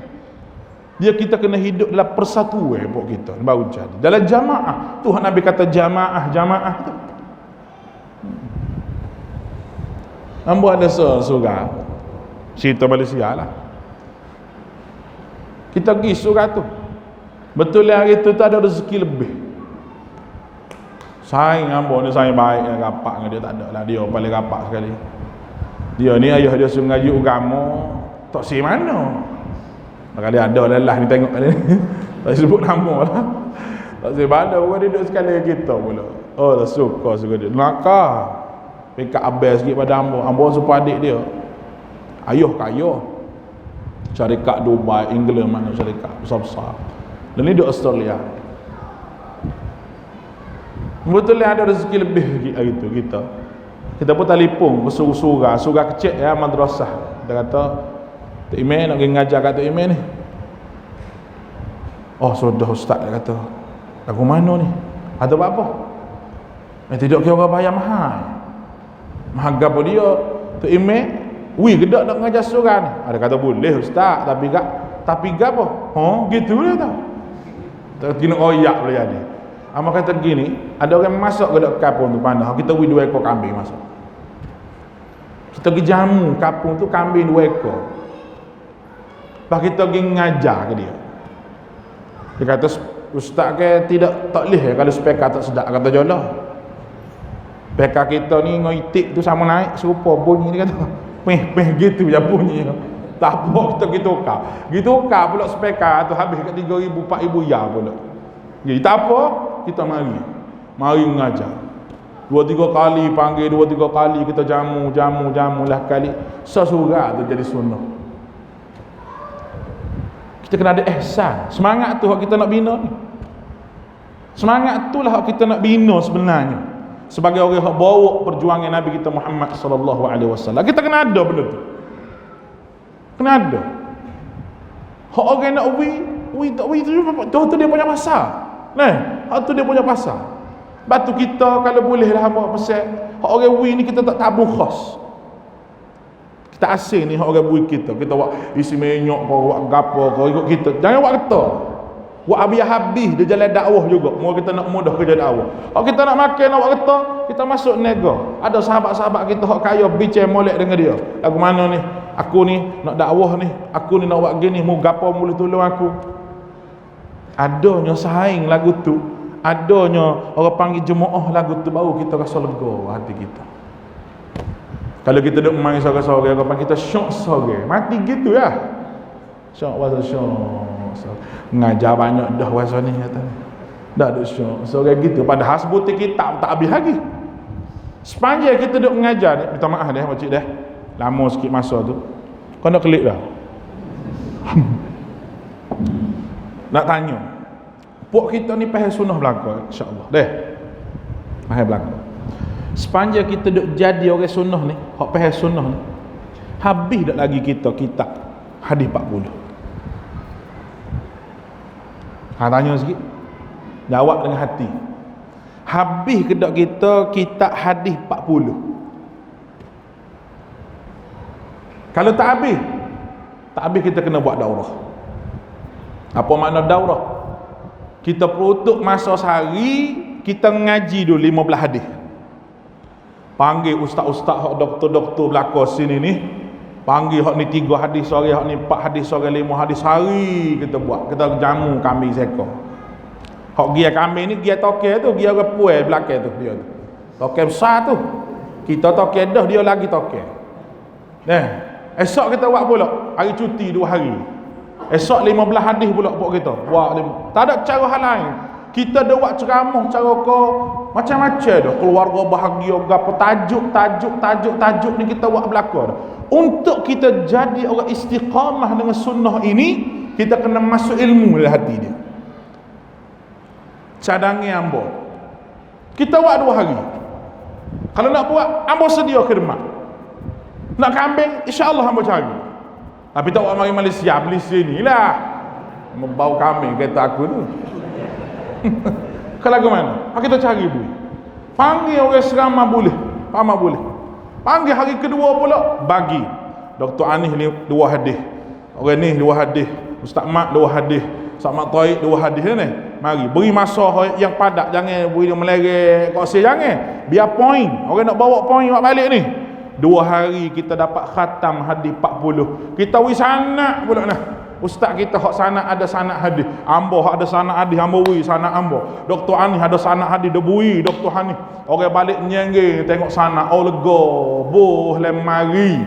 Dia kita kena hidup dalam persatuan pok kita baru jadi. Dalam jamaah. Tuhan Nabi kata jamaah tu. Ambo ada surga. Cerita Malaysia lah. Kita pergi surga tu. Betul hari tu tak ada rezeki lebih. Saing ambo ni saing baik yang rapat dengan dia tak ada lah. Dia paling rapat sekali. Dia ni ayah dia suruh ngaji agama tak si mana. Kali ada lelah ni tengok kali ni. Tak sebut nama lah. Tak si mana orang dia duduk sekali dengan kita pula. Oh dah suka dia. Nakah. Pekat abang sikit pada ambo. Ambo supaya adik dia. Ayah kaya. Syarikat Dubai, England mana syarikat besar-besar. Dan ni di Australia. Betul ada rezeki lebih lagi gitu kita. Kita pun telefon ke surga kecil ya madrasah. Dia kata, Tok Iman nak pergi ngajar kat Tok Iman ni. Oh sudah ustaz dia kata. Lagu mana ni? Ada apa? Tidak kira orang bayar mahal. Mahal gapo dia? Tok Iman, gedak nak ngajar surga ni. Ada kata boleh ustaz, tapi gak apa? Gitu dia tau. Tak kena oyak boleh jadi. Amak kata gini, ada orang masuk ke dalam kampung tu pandang, kita beri 2 ekor kambing masuk. Kita pergi jamu kampung tu kambing 2 ekor. Lepas kita pergi ngajar ke dia. Dia kata ustaz ke tak boleh kalau speka tak sedap, kata jolah. Speka kita ni dengan itik tu sama naik serupa bunyi dia kata. Peh gitu je bunyi. Tak apa kita pergi tukar pula speka tu habis kat 3,000 4,000 ya pula. Jadi tak apa kita mari mengajar 2-3 kali panggil 2-3 kali kita jamu lah kali sesurah tu jadi sunnah. Kita kena ada ihsan. Semangat tu hak kita nak bina ni. Semangat tu lah hak kita nak bina sebenarnya. Sebagai orang yang bawa perjuangan Nabi kita Muhammad sallallahu alaihi wasallam. Kita kena ada benda tu. Kena ada. Hak orang nak wi tu dia punya pasal. Hak tu dia punya pasal. Batu kita kalau boleh lah hamba pesan, hak orang wi ni kita tak tabung khas. Kita asing ni hak orang wi kita buat isi minyak kau buat gapo kau ikut kita. Jangan buat kata. Buat habis dia jalan dakwah juga. Mau kita nak mudah kerja dakwah. Hak kita nak makan nak buat kata, kita masuk nego. Ada sahabat-sahabat kita hak kaya bincang molek dengan dia. Lagu mana ni? Aku ni nak dakwah ni, aku ni nak buat gini, mu gapo boleh tolong aku. Adanya saing lagu tu, adanya orang panggil jemaah lagu tu baru kita rasa lega hati kita. Kalau kita duduk main sore-sore, kapan kita syok sore, mati gitu ya. Syok wasa syok. Ngajar banyak dah wasa ni kata. Dah duduk syok sore gitu. Padahal sebut kitab tak habis lagi. Sepanjang kita duduk mengajar ni, minta maaf dah pakcik dah. Lama sikit masa tu. Kau nak klik dah. Nak tanya. Puak kita ni faham sunnah belaka insya-Allah. Deh. Faham belaka. Sepanjang kita duk jadi orang sunnah ni, hak faham sunnah ni, habis dak lagi kita kitab hadis 40. Tanya sikit. Jawab dengan hati. Habis ke dak kita kitab hadis 40? Kalau tak habis kita kena buat daurah. Apa makna daurah? Kita perutuk masa sehari, kita ngaji dulu 15 hadis. Panggil ustaz-ustaz hak doktor-doktor belaka sini ni, panggil hak ni 3 hadis sehari, hak ni 4 hadis sehari, 5 hadis sehari kita buat. Kita jamu kambing seekor. Hak gia kambing ni gia toke tu, gia orang puai belakang tu dia tu. Toke besar tu. Kita toke dah, dia lagi toke. Esok kita buat pula hari cuti 2 hari. Esok 15 hadis pula buat kita. Tak ada cara hal lain. Kita dah buat ceramah cara ko macam-macam dah, keluarga bahagia gapo, tajuk ni kita buat belaka dah. Untuk kita jadi orang istiqamah dengan sunnah ini, kita kena masuk ilmu dalam hati dia. Cadangnya ambo. Kita buat 2 hari. Kalau nak buat, ambo sedia khidmat. Nak kambing, insya-Allah ambo cari. Tapi tak buat mari Malaysia ni lah. Membau kambing kata aku tu. Kalau ke mana? Kita cari bui. Panggil orang seramah boleh. Ramah boleh. Panggil hari kedua pula, bagi. Dr. Anis 2 hadis. Orang ni 2 hadis. Ustaz Mat 2 hadis. Ustaz Mat Taib 2 hadis ni. Mari beri masa yang padat, jangan beri dia melerek kok jangan. Biar point. Orang nak bawa point buat balik ni. 2 hari kita dapat khatam hadis 40. Kita wi sanak pula nah. Ustaz kita hak sanak ada sanak hadis. Ambo hak ada sanak hadis, ambo wi sanak ambo. Dr. Ani ada sanak hadis, dia bui Dr. Hani. Orang balik nyenggeng tengok sanak, oh lega, boh lemari.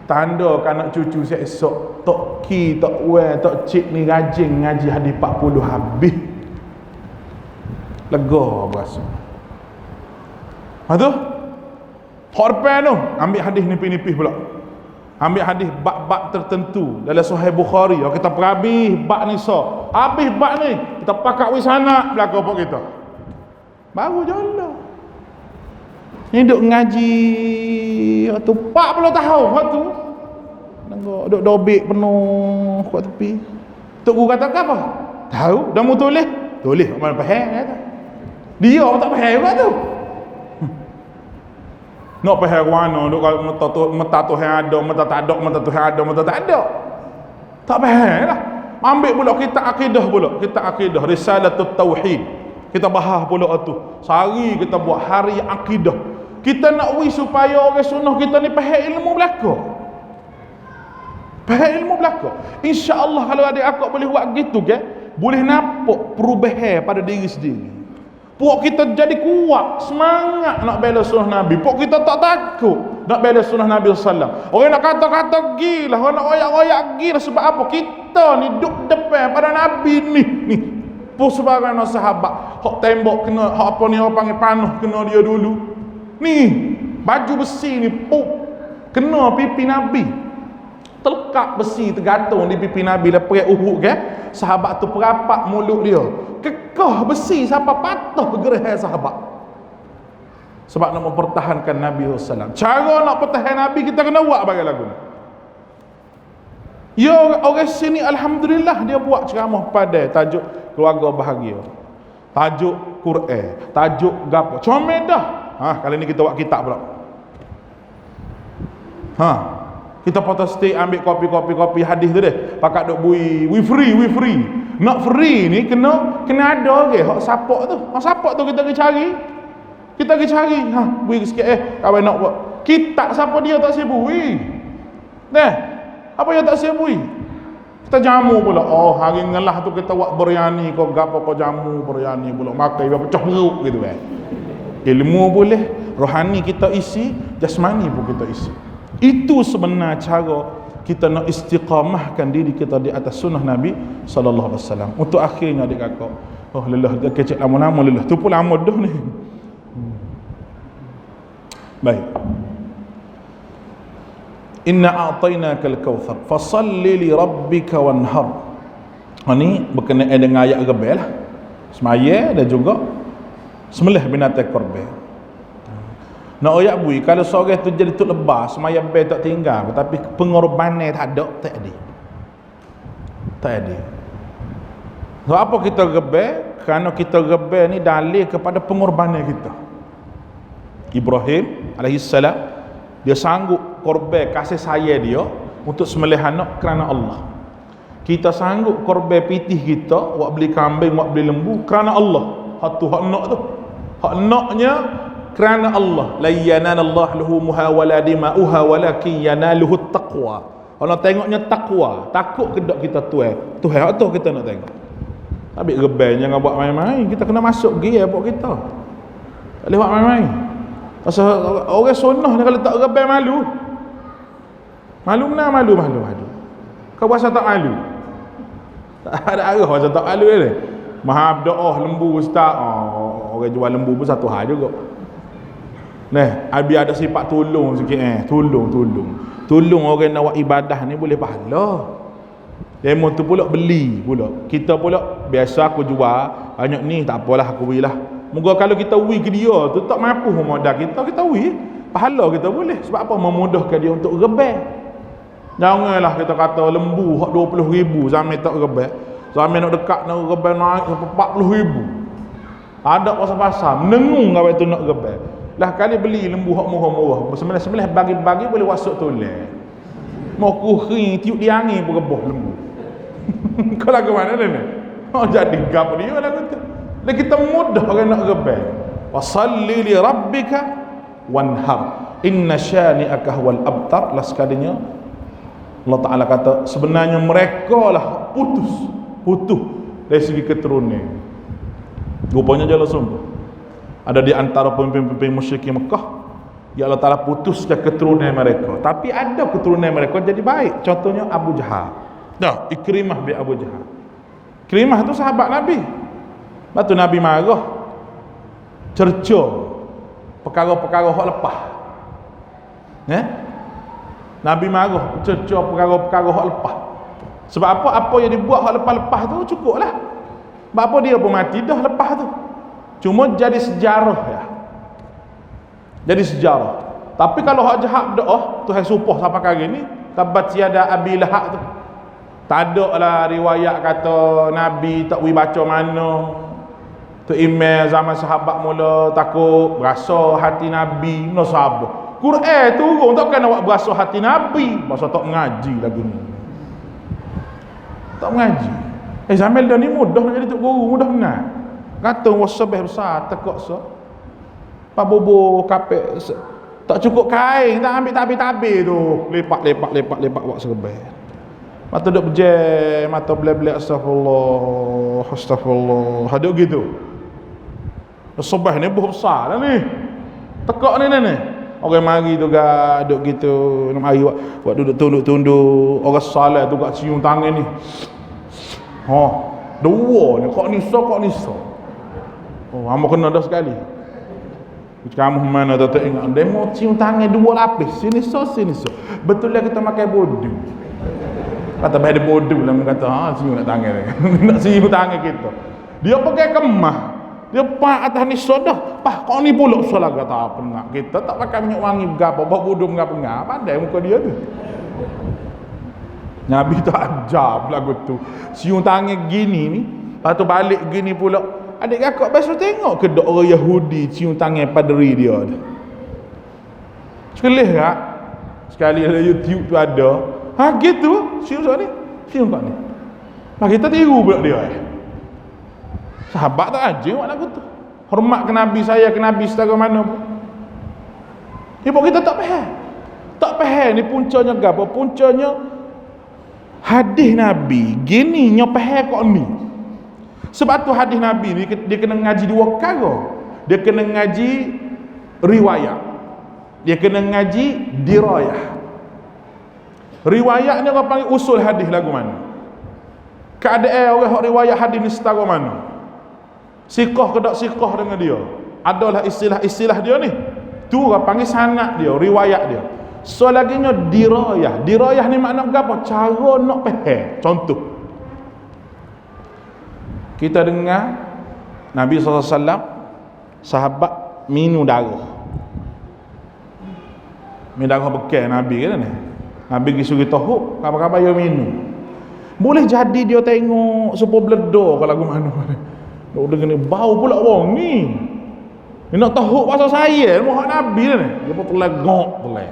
Tanda anak cucu saya esok tok ki, tok we, tok cik ni rajin ngaji hadis 40 habis. Lega berasa. Aduh. Hak depan tu ambil hadis nipis-nipis pula. Ambil hadis bab-bab tertentu dalam Sahih Bukhari. Kalau kita perhabis bab ni habis bab ni, kita pakat wis anak belaka pok kita. Baru jalan. Ni duk ngaji waktu 40 tahun waktu. Duk dobek penuh kat tepi. Tok guru kata apa? Tahu, dah mu tulis. Tulis mana faham kata. Dia tak faham juga tu. Nak faham mana duk mata tu yang ada, mata tak ada, mata tu yang ada, mata tak ada. Tak faham lah. Ambil pula kita akidah pula. Kita akidah Risalatut Tauhid. Kita bahas pula tu. Sehari kita buat hari akidah. Kita nak wis supaya orang sunnah kita ni faham ilmu belaka. Faham ilmu belaka. Insya-Allah kalau adik akak boleh buat gitu ke, boleh nampak perubahan pada diri sendiri. Puak kita jadi kuat, semangat nak bela sunnah Nabi. Puak kita tak takut nak bela sunnah Nabi SAW. Orang nak kata-kata gila, orang nak royak-royak gila. Sebab apa? Kita ni duduk depan pada Nabi ni. Pun sebarang sahabat hak tembok kena, hak apa ni orang panggil panah kena dia dulu. Ni baju besi ni kena pipi Nabi. Terlekat besi tergantung di pipi Nabi lepas Uhud ke. Sahabat tu perapat mulut dia. Kekah besi sampai patah bergerah sahabat. Sebab nak mempertahankan Nabi SAW. Cara nak pertahan Nabi kita kena buat bagi lagu ni. Ya orang sini alhamdulillah dia buat ceramah pada tajuk keluarga bahagia. Tajuk Quran, tajuk gapo. Comel dah. Kali ni kita buat kitab pula. Kita photostat ambil kopi hadis tu deh. Pakat duk bui, we free. Nak free ni kena ada ke hak support tu. Hak support tu kita pergi cari. Kita pergi cari. Bui sikit kawan nak buat. Kitab siapa dia tak siap bui. Apa yang tak siap bui? Kita jamu pula. Oh, hari ngelah tu kita buat biryani kau gapo kau jamu biryani pula makan pecah perut gitu Ilmu boleh, rohani kita isi, jasmani pun kita isi. Itu sebenar cara kita nak istiqamahkan diri kita di atas sunnah Nabi sallallahu alaihi wasallam. Untuk akhirnya adik kakak, oh lelah dia kecek lama-lama lelah. Tu pun lama dah ni. Baik. Inna a'tainakal kautsar fasalli li rabbika wanhar. Ini berkenaan dengan ayat rebel lah. Semaya dan juga sembelih binatang korban. Nak oyak bui kalau seorang tu jadi tu lebah semaya be tak tinggal tapi pengorbanan tak ada. Tak ada. So, apa kita rebel? Kerana kita rebel ni dalil kepada pengorbanan kita. Ibrahim alaihissalam dia sanggup korban kasih sayang dia untuk sembelih anak kerana Allah. Kita sanggup korban pitih kita, buat beli kambing, buat beli lembu kerana Allah. Hak tu hak nak tu. Hak naknya kerana Allah. La yanallahu luhumuha wala dima'uha walakin yanaluhu taqwa. Kalau tengoknya takwa, takut kedak kita Tuhan hak tu kita nak tengok. Habis rebel jangan buat main-main, kita kena masuk gear buat kita. Tak boleh buat main-main. Pasal orang sunnah ni kalau tak rebel malu. Malu mana malu. Kau puasa tak malu? Tak ada arah macam tak malu ni. Maha doa lembu ustaz. Orang jual lembu pun satu hal juga. Abi ada sifat tolong sikit Tolong orang nak buat ibadah ni boleh pahala. Demo tu pula beli pula. Kita pula biasa aku jual banyak ni tak apalah aku belilah. Moga kalau kita wi ke dia tu tak mampu modal kita wi pahala kita boleh. Sebab apa? Memudahkan dia untuk rebel. Janganlah kita kata lembu hak 20,000 zaman tak rebel. Zaman nak dekat nak rebel naik sampai 40,000. Ada pasal-pasal menengung kau itu nak rebel. Lah kali beli lembu hak murah-murah. Sebelah bagi-bagi boleh wasuk toleh. Mau kuring tiup di angin pun rebah lembu. Kau lagu mana ni? Oh jadi gap dia lagu tu. Dan kita mudah orang nak rebel. Wasalli li rabbika wanhar. Inna syani'aka huwal abtar. Lah sekalinya Allah Ta'ala kata sebenarnya mereka lah putus dari segi keturunan. Rupanya jalan sumber. Ada di antara pemimpin-pemimpin musyrikin Mekah, ya Allah Ta'ala putuskan keturunan mereka. Tapi ada keturunan mereka jadi baik. Contohnya Abu Jahal. Ikrimah bin Abu Jahal. Ikrimah tu sahabat Nabi. Lepas tu Nabi marah, cerca perkara-perkara hak lepas. Nabi marah, cerca perkara-perkara hak lepas. Sebab apa? Apa yang dibuat hak lepas-lepas tu cukup lah. Sebab apa dia pun mati dah lepas tu. Cuma jadi sejarah ya. Jadi sejarah. Tapi kalau hak jahat berdoa, Tuhan supah sampai kali ni, tabat siada Abi Lahab tu. Tak ada lah riwayat kata Nabi tak boleh baca mana. Tu email zaman sahabat mula takut berasa hati Nabi, no sahabat. Quran turun takkan awak berasa hati Nabi, masa tak mengaji lagi ni. Tak mengaji. Zaman dah ni mudah nak jadi tok guru, mudah benar. Kata wasabih besar tekak so. Pak bobo kapek tak cukup kain, tak ambil tabir-tabir tu. Lepak buat serbai. Mata duk berjam, mata belak-belak astagfirullah. Haduk gitu. Wasabih ni besar dah ni. Tekak ni. Orang mari tu gak duk gitu, nak mari buat duduk tunduk-tunduk. Orang salat tu gak cium tangan ni. Dua ni kok nisa. Hamba kena dah sekali. Kamu mana tak ingat demo cium tangan dua lapis. Sini so. Betul lah kita makan bodoh. Kata ada bodoh lah kata, cium nak tangan ni. Nak cium tangan kita. Dia pakai kemah. Dia pak atas ni sodah. Kau ni pula salah kata apa nak. Kita tak pakai minyak wangi berapa, bawa bodoh berapa. Pandai muka dia tu. Nabi tak ajar lagu tu. Cium tangan gini ni, lepas tu balik gini pula. Adik kakak biasa tengok ke dok orang Yahudi cium tangan paderi dia tu. Sekali tak? Sekali dalam YouTube tu ada. Gitu. Cium kat ni. Cium kat ni. Kita tiru pula dia. Sahabat tak aja buat lagu tu. Hormat ke Nabi saya, ke Nabi setara mana pun. Ibu kita tak faham. Tak faham ni puncanya apa? Puncanya hadis Nabi. Gini nya faham kok ni. Sebab tu hadis Nabi ni dia kena ngaji dua perkara. Dia kena ngaji riwayat. Dia kena ngaji dirayah. Riwayat ni orang panggil usul hadis lagu mana. Keadaan orang hak riwayat hadis ni setara mana. Siqah ke tak siqah dengan dia. Adalah istilah-istilah dia ni. Tu orang panggil sanad dia, riwayat dia. So laginya dirayah. Dirayah ni makna apa? Cara nak faham. Contoh. Kita dengar Nabi SAW sahabat minum darah. Minum darah bekal Nabi kan ni. Nabi pergi suri tahuk, kabar-kabar dia minum. Boleh jadi dia tengok supaya beledar kalau lagu mana. Dia dengar ni bau pula orang ni. Dia nak tahuk pasal saya, mohon Nabi ni. Dia pun terlegak boleh.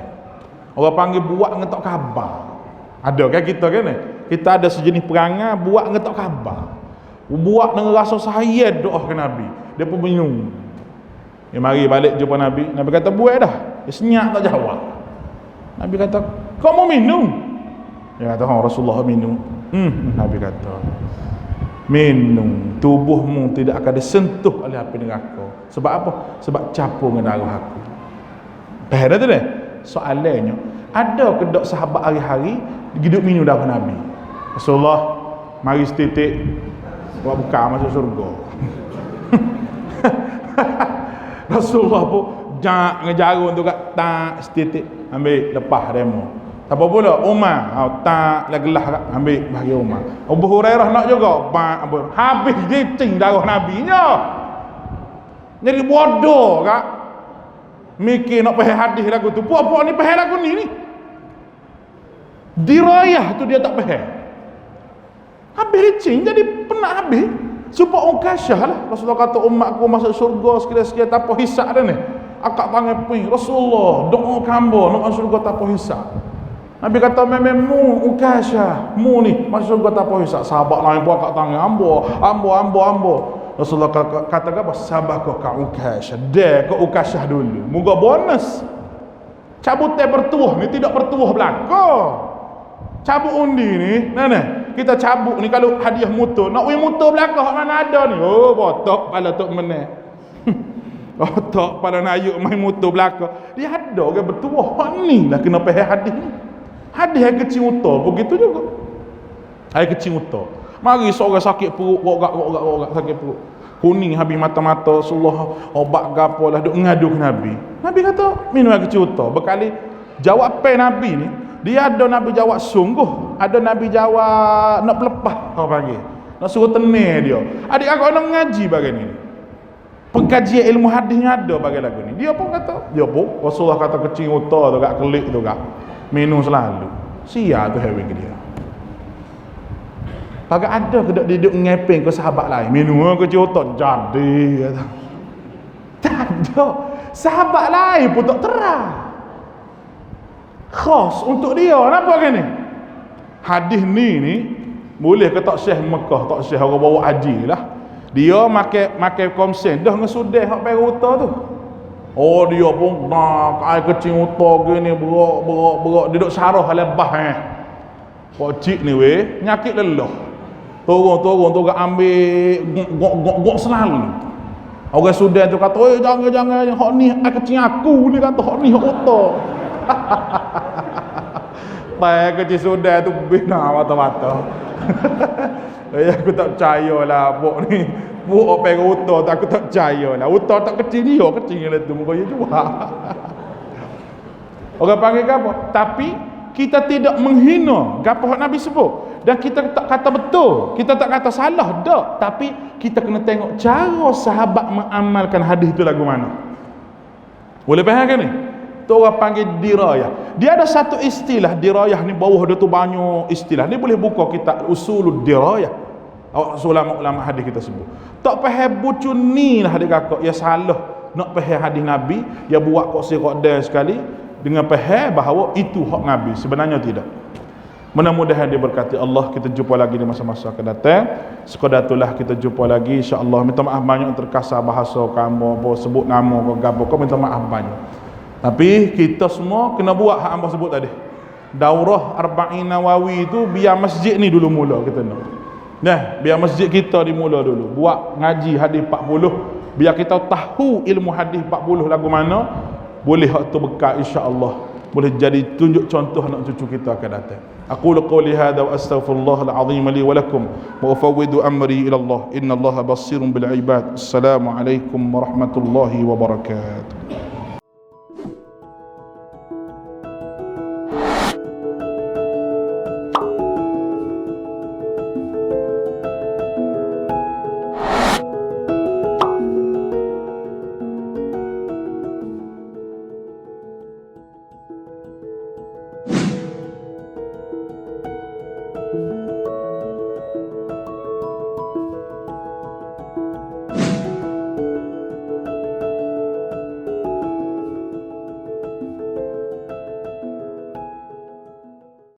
Orang panggil buat ngetok khabar. Ada kan kita kan ni? Kita ada sejenis perangai buat ngetok khabar. Buat dengan rasa saya doa ke Nabi. Dia pun minum. Dia mari balik jumpa Nabi. Nabi kata buat dah. Dia senyap tak jawab. Nabi kata, kau mau minum? Dia kata, Rasulullah minum. Nabi kata, minum, tubuhmu tidak akan disentuh oleh api neraka. Sebab apa? Sebab campur dengan darah aku. Faham tak tu? Soalannya, ada ke dok sahabat hari-hari hidup minum darah Nabi? Rasulullah mari setitik buat buka masuk surga. Rasulullah pun jangan ngejarum tu kat tak setitik ambil lepas demo. Apa pula Umar tak lagelah kat ambil bagi Umar. Abu Hurairah nak juga habis gicing darah nabinya. Jadi bodoh kak. Mikir nak faham hadis lagu tu. Puak-puak ni faham lagu ni. Dirayah tu dia tak faham. Habis gicing jadi penat habis. Supaya Ukasyah lah. Rasulullah kata umat aku masuk surga sekali-sekali tanpa hisab dah ni. Akak tangan ping Rasulullah doa hamba nak masuk surga tanpa hisab. Nabi kata memangmu Ukasyah mu ni masuk surga tanpa hisab. Sahabat lain buat akak tangan hamba. Rasulullah kata apa? Sabar kau ka Ukasyah. Dia ke Ukasyah dulu. Moga bonus. Cabut bertuah ni tidak bertuah belaka. Cabut undi ni, nah. Kita cabut ni kalau hadiah motor, nak win motor belaka hak mana ada ni. Oh, botok kepala tok meneh. Botok kepala nak ayuk main motor belaka. Dia ada orang bertuah. Hak ni lah kena faham hadis ni. Hadis yang kecil motor begitu juga. Hai kecil motor. Mari seorang sakit perut, gogak sakit perut. Kuning habis mata-mata, Rasulullah obat gapo lah duk ngadu ke Nabi. Nabi kata minum air kecil motor. Berkali jawapan Nabi ni, dia ada Nabi jawab sungguh, ada Nabi jawab nak pelepah orang panggil. Nak suruh tenir dia. Adik aku nak mengaji bagian ni. Pengkajian ilmu hadisnya ada bagian lagu ni. Dia pun kata, Rasulullah kata kecil motor tu kat kelik tu kat. Minum selalu. Sia tu hewan ke dia. Bagai ada ke dia duduk ngepeng ke sahabat lain. Minum kecil motor jadi kata. Tak ada. Sahabat lain pun tak terang. Khas untuk dia. Kenapa gini? Hadis ni boleh ke tak Syekh Mekah, tak Syekh orang bawa haji lah. Dia makan komsen dah dengan sudah hak peruta tu. Oh dia pun nak air kecil utah gini berak dia duk syarah lebah Pak cik ni weh nyakit lelah. Turun ambil gok selalu. Orang sudah tu kata, "Oi jangan hak ni air kecil aku ni kata hak ni hak utah." Pai kecil sudah tu bina mata-mata. Aku tak percaya lah bok ni. Bok apa yang utah tak aku tak percaya lah. Utah tak kecil dia, kecil lah tu muka dia juga. Orang panggil apa? Tapi kita tidak menghina apa yang Nabi sebut. Dan kita tak kata betul, kita tak kata salah dak, tapi kita kena tengok cara sahabat mengamalkan hadis itu lagu mana. Boleh faham kan ni? Tu orang panggil dirayah. Dia ada satu istilah dirayah ni, bawah dia tu banyak istilah. Ni boleh buka kitab Usulud Dirayah. Ulama hadis kita sebut. Tak faham bucu ni lah adik kakak. Ya salah nak faham hadis Nabi, ya buat kok siqadan sekali dengan faham bahawa itu hak Nabi. Sebenarnya tidak. Mudah-mudahan diberkati Allah. Kita jumpa lagi di masa-masa akan datang. Sekadar itulah kita jumpa lagi insya-Allah. Minta maaf banyak terkasar bahasa kamu apa sebut nama kau gapo kau, minta maaf banyak. Tapi kita semua kena buat hak hamba sebut tadi. Daurah Arba'in Nawawi itu biar masjid ni dulu mula kita nak. Nah, biar masjid kita dimula dulu. Buat ngaji hadis 40, biar kita tahu ilmu hadis 40 lagu mana. boleh hak tu bekal insya-Allah, boleh jadi tunjuk contoh anak cucu kita akan datang. Aqulu qawli hadha wa astaghfirullahal azim li wa lakum wa ufawwidu amri ila Allah innallaha basirun bil ibad. Assalamu alaikum warahmatullahi wabarakatuh.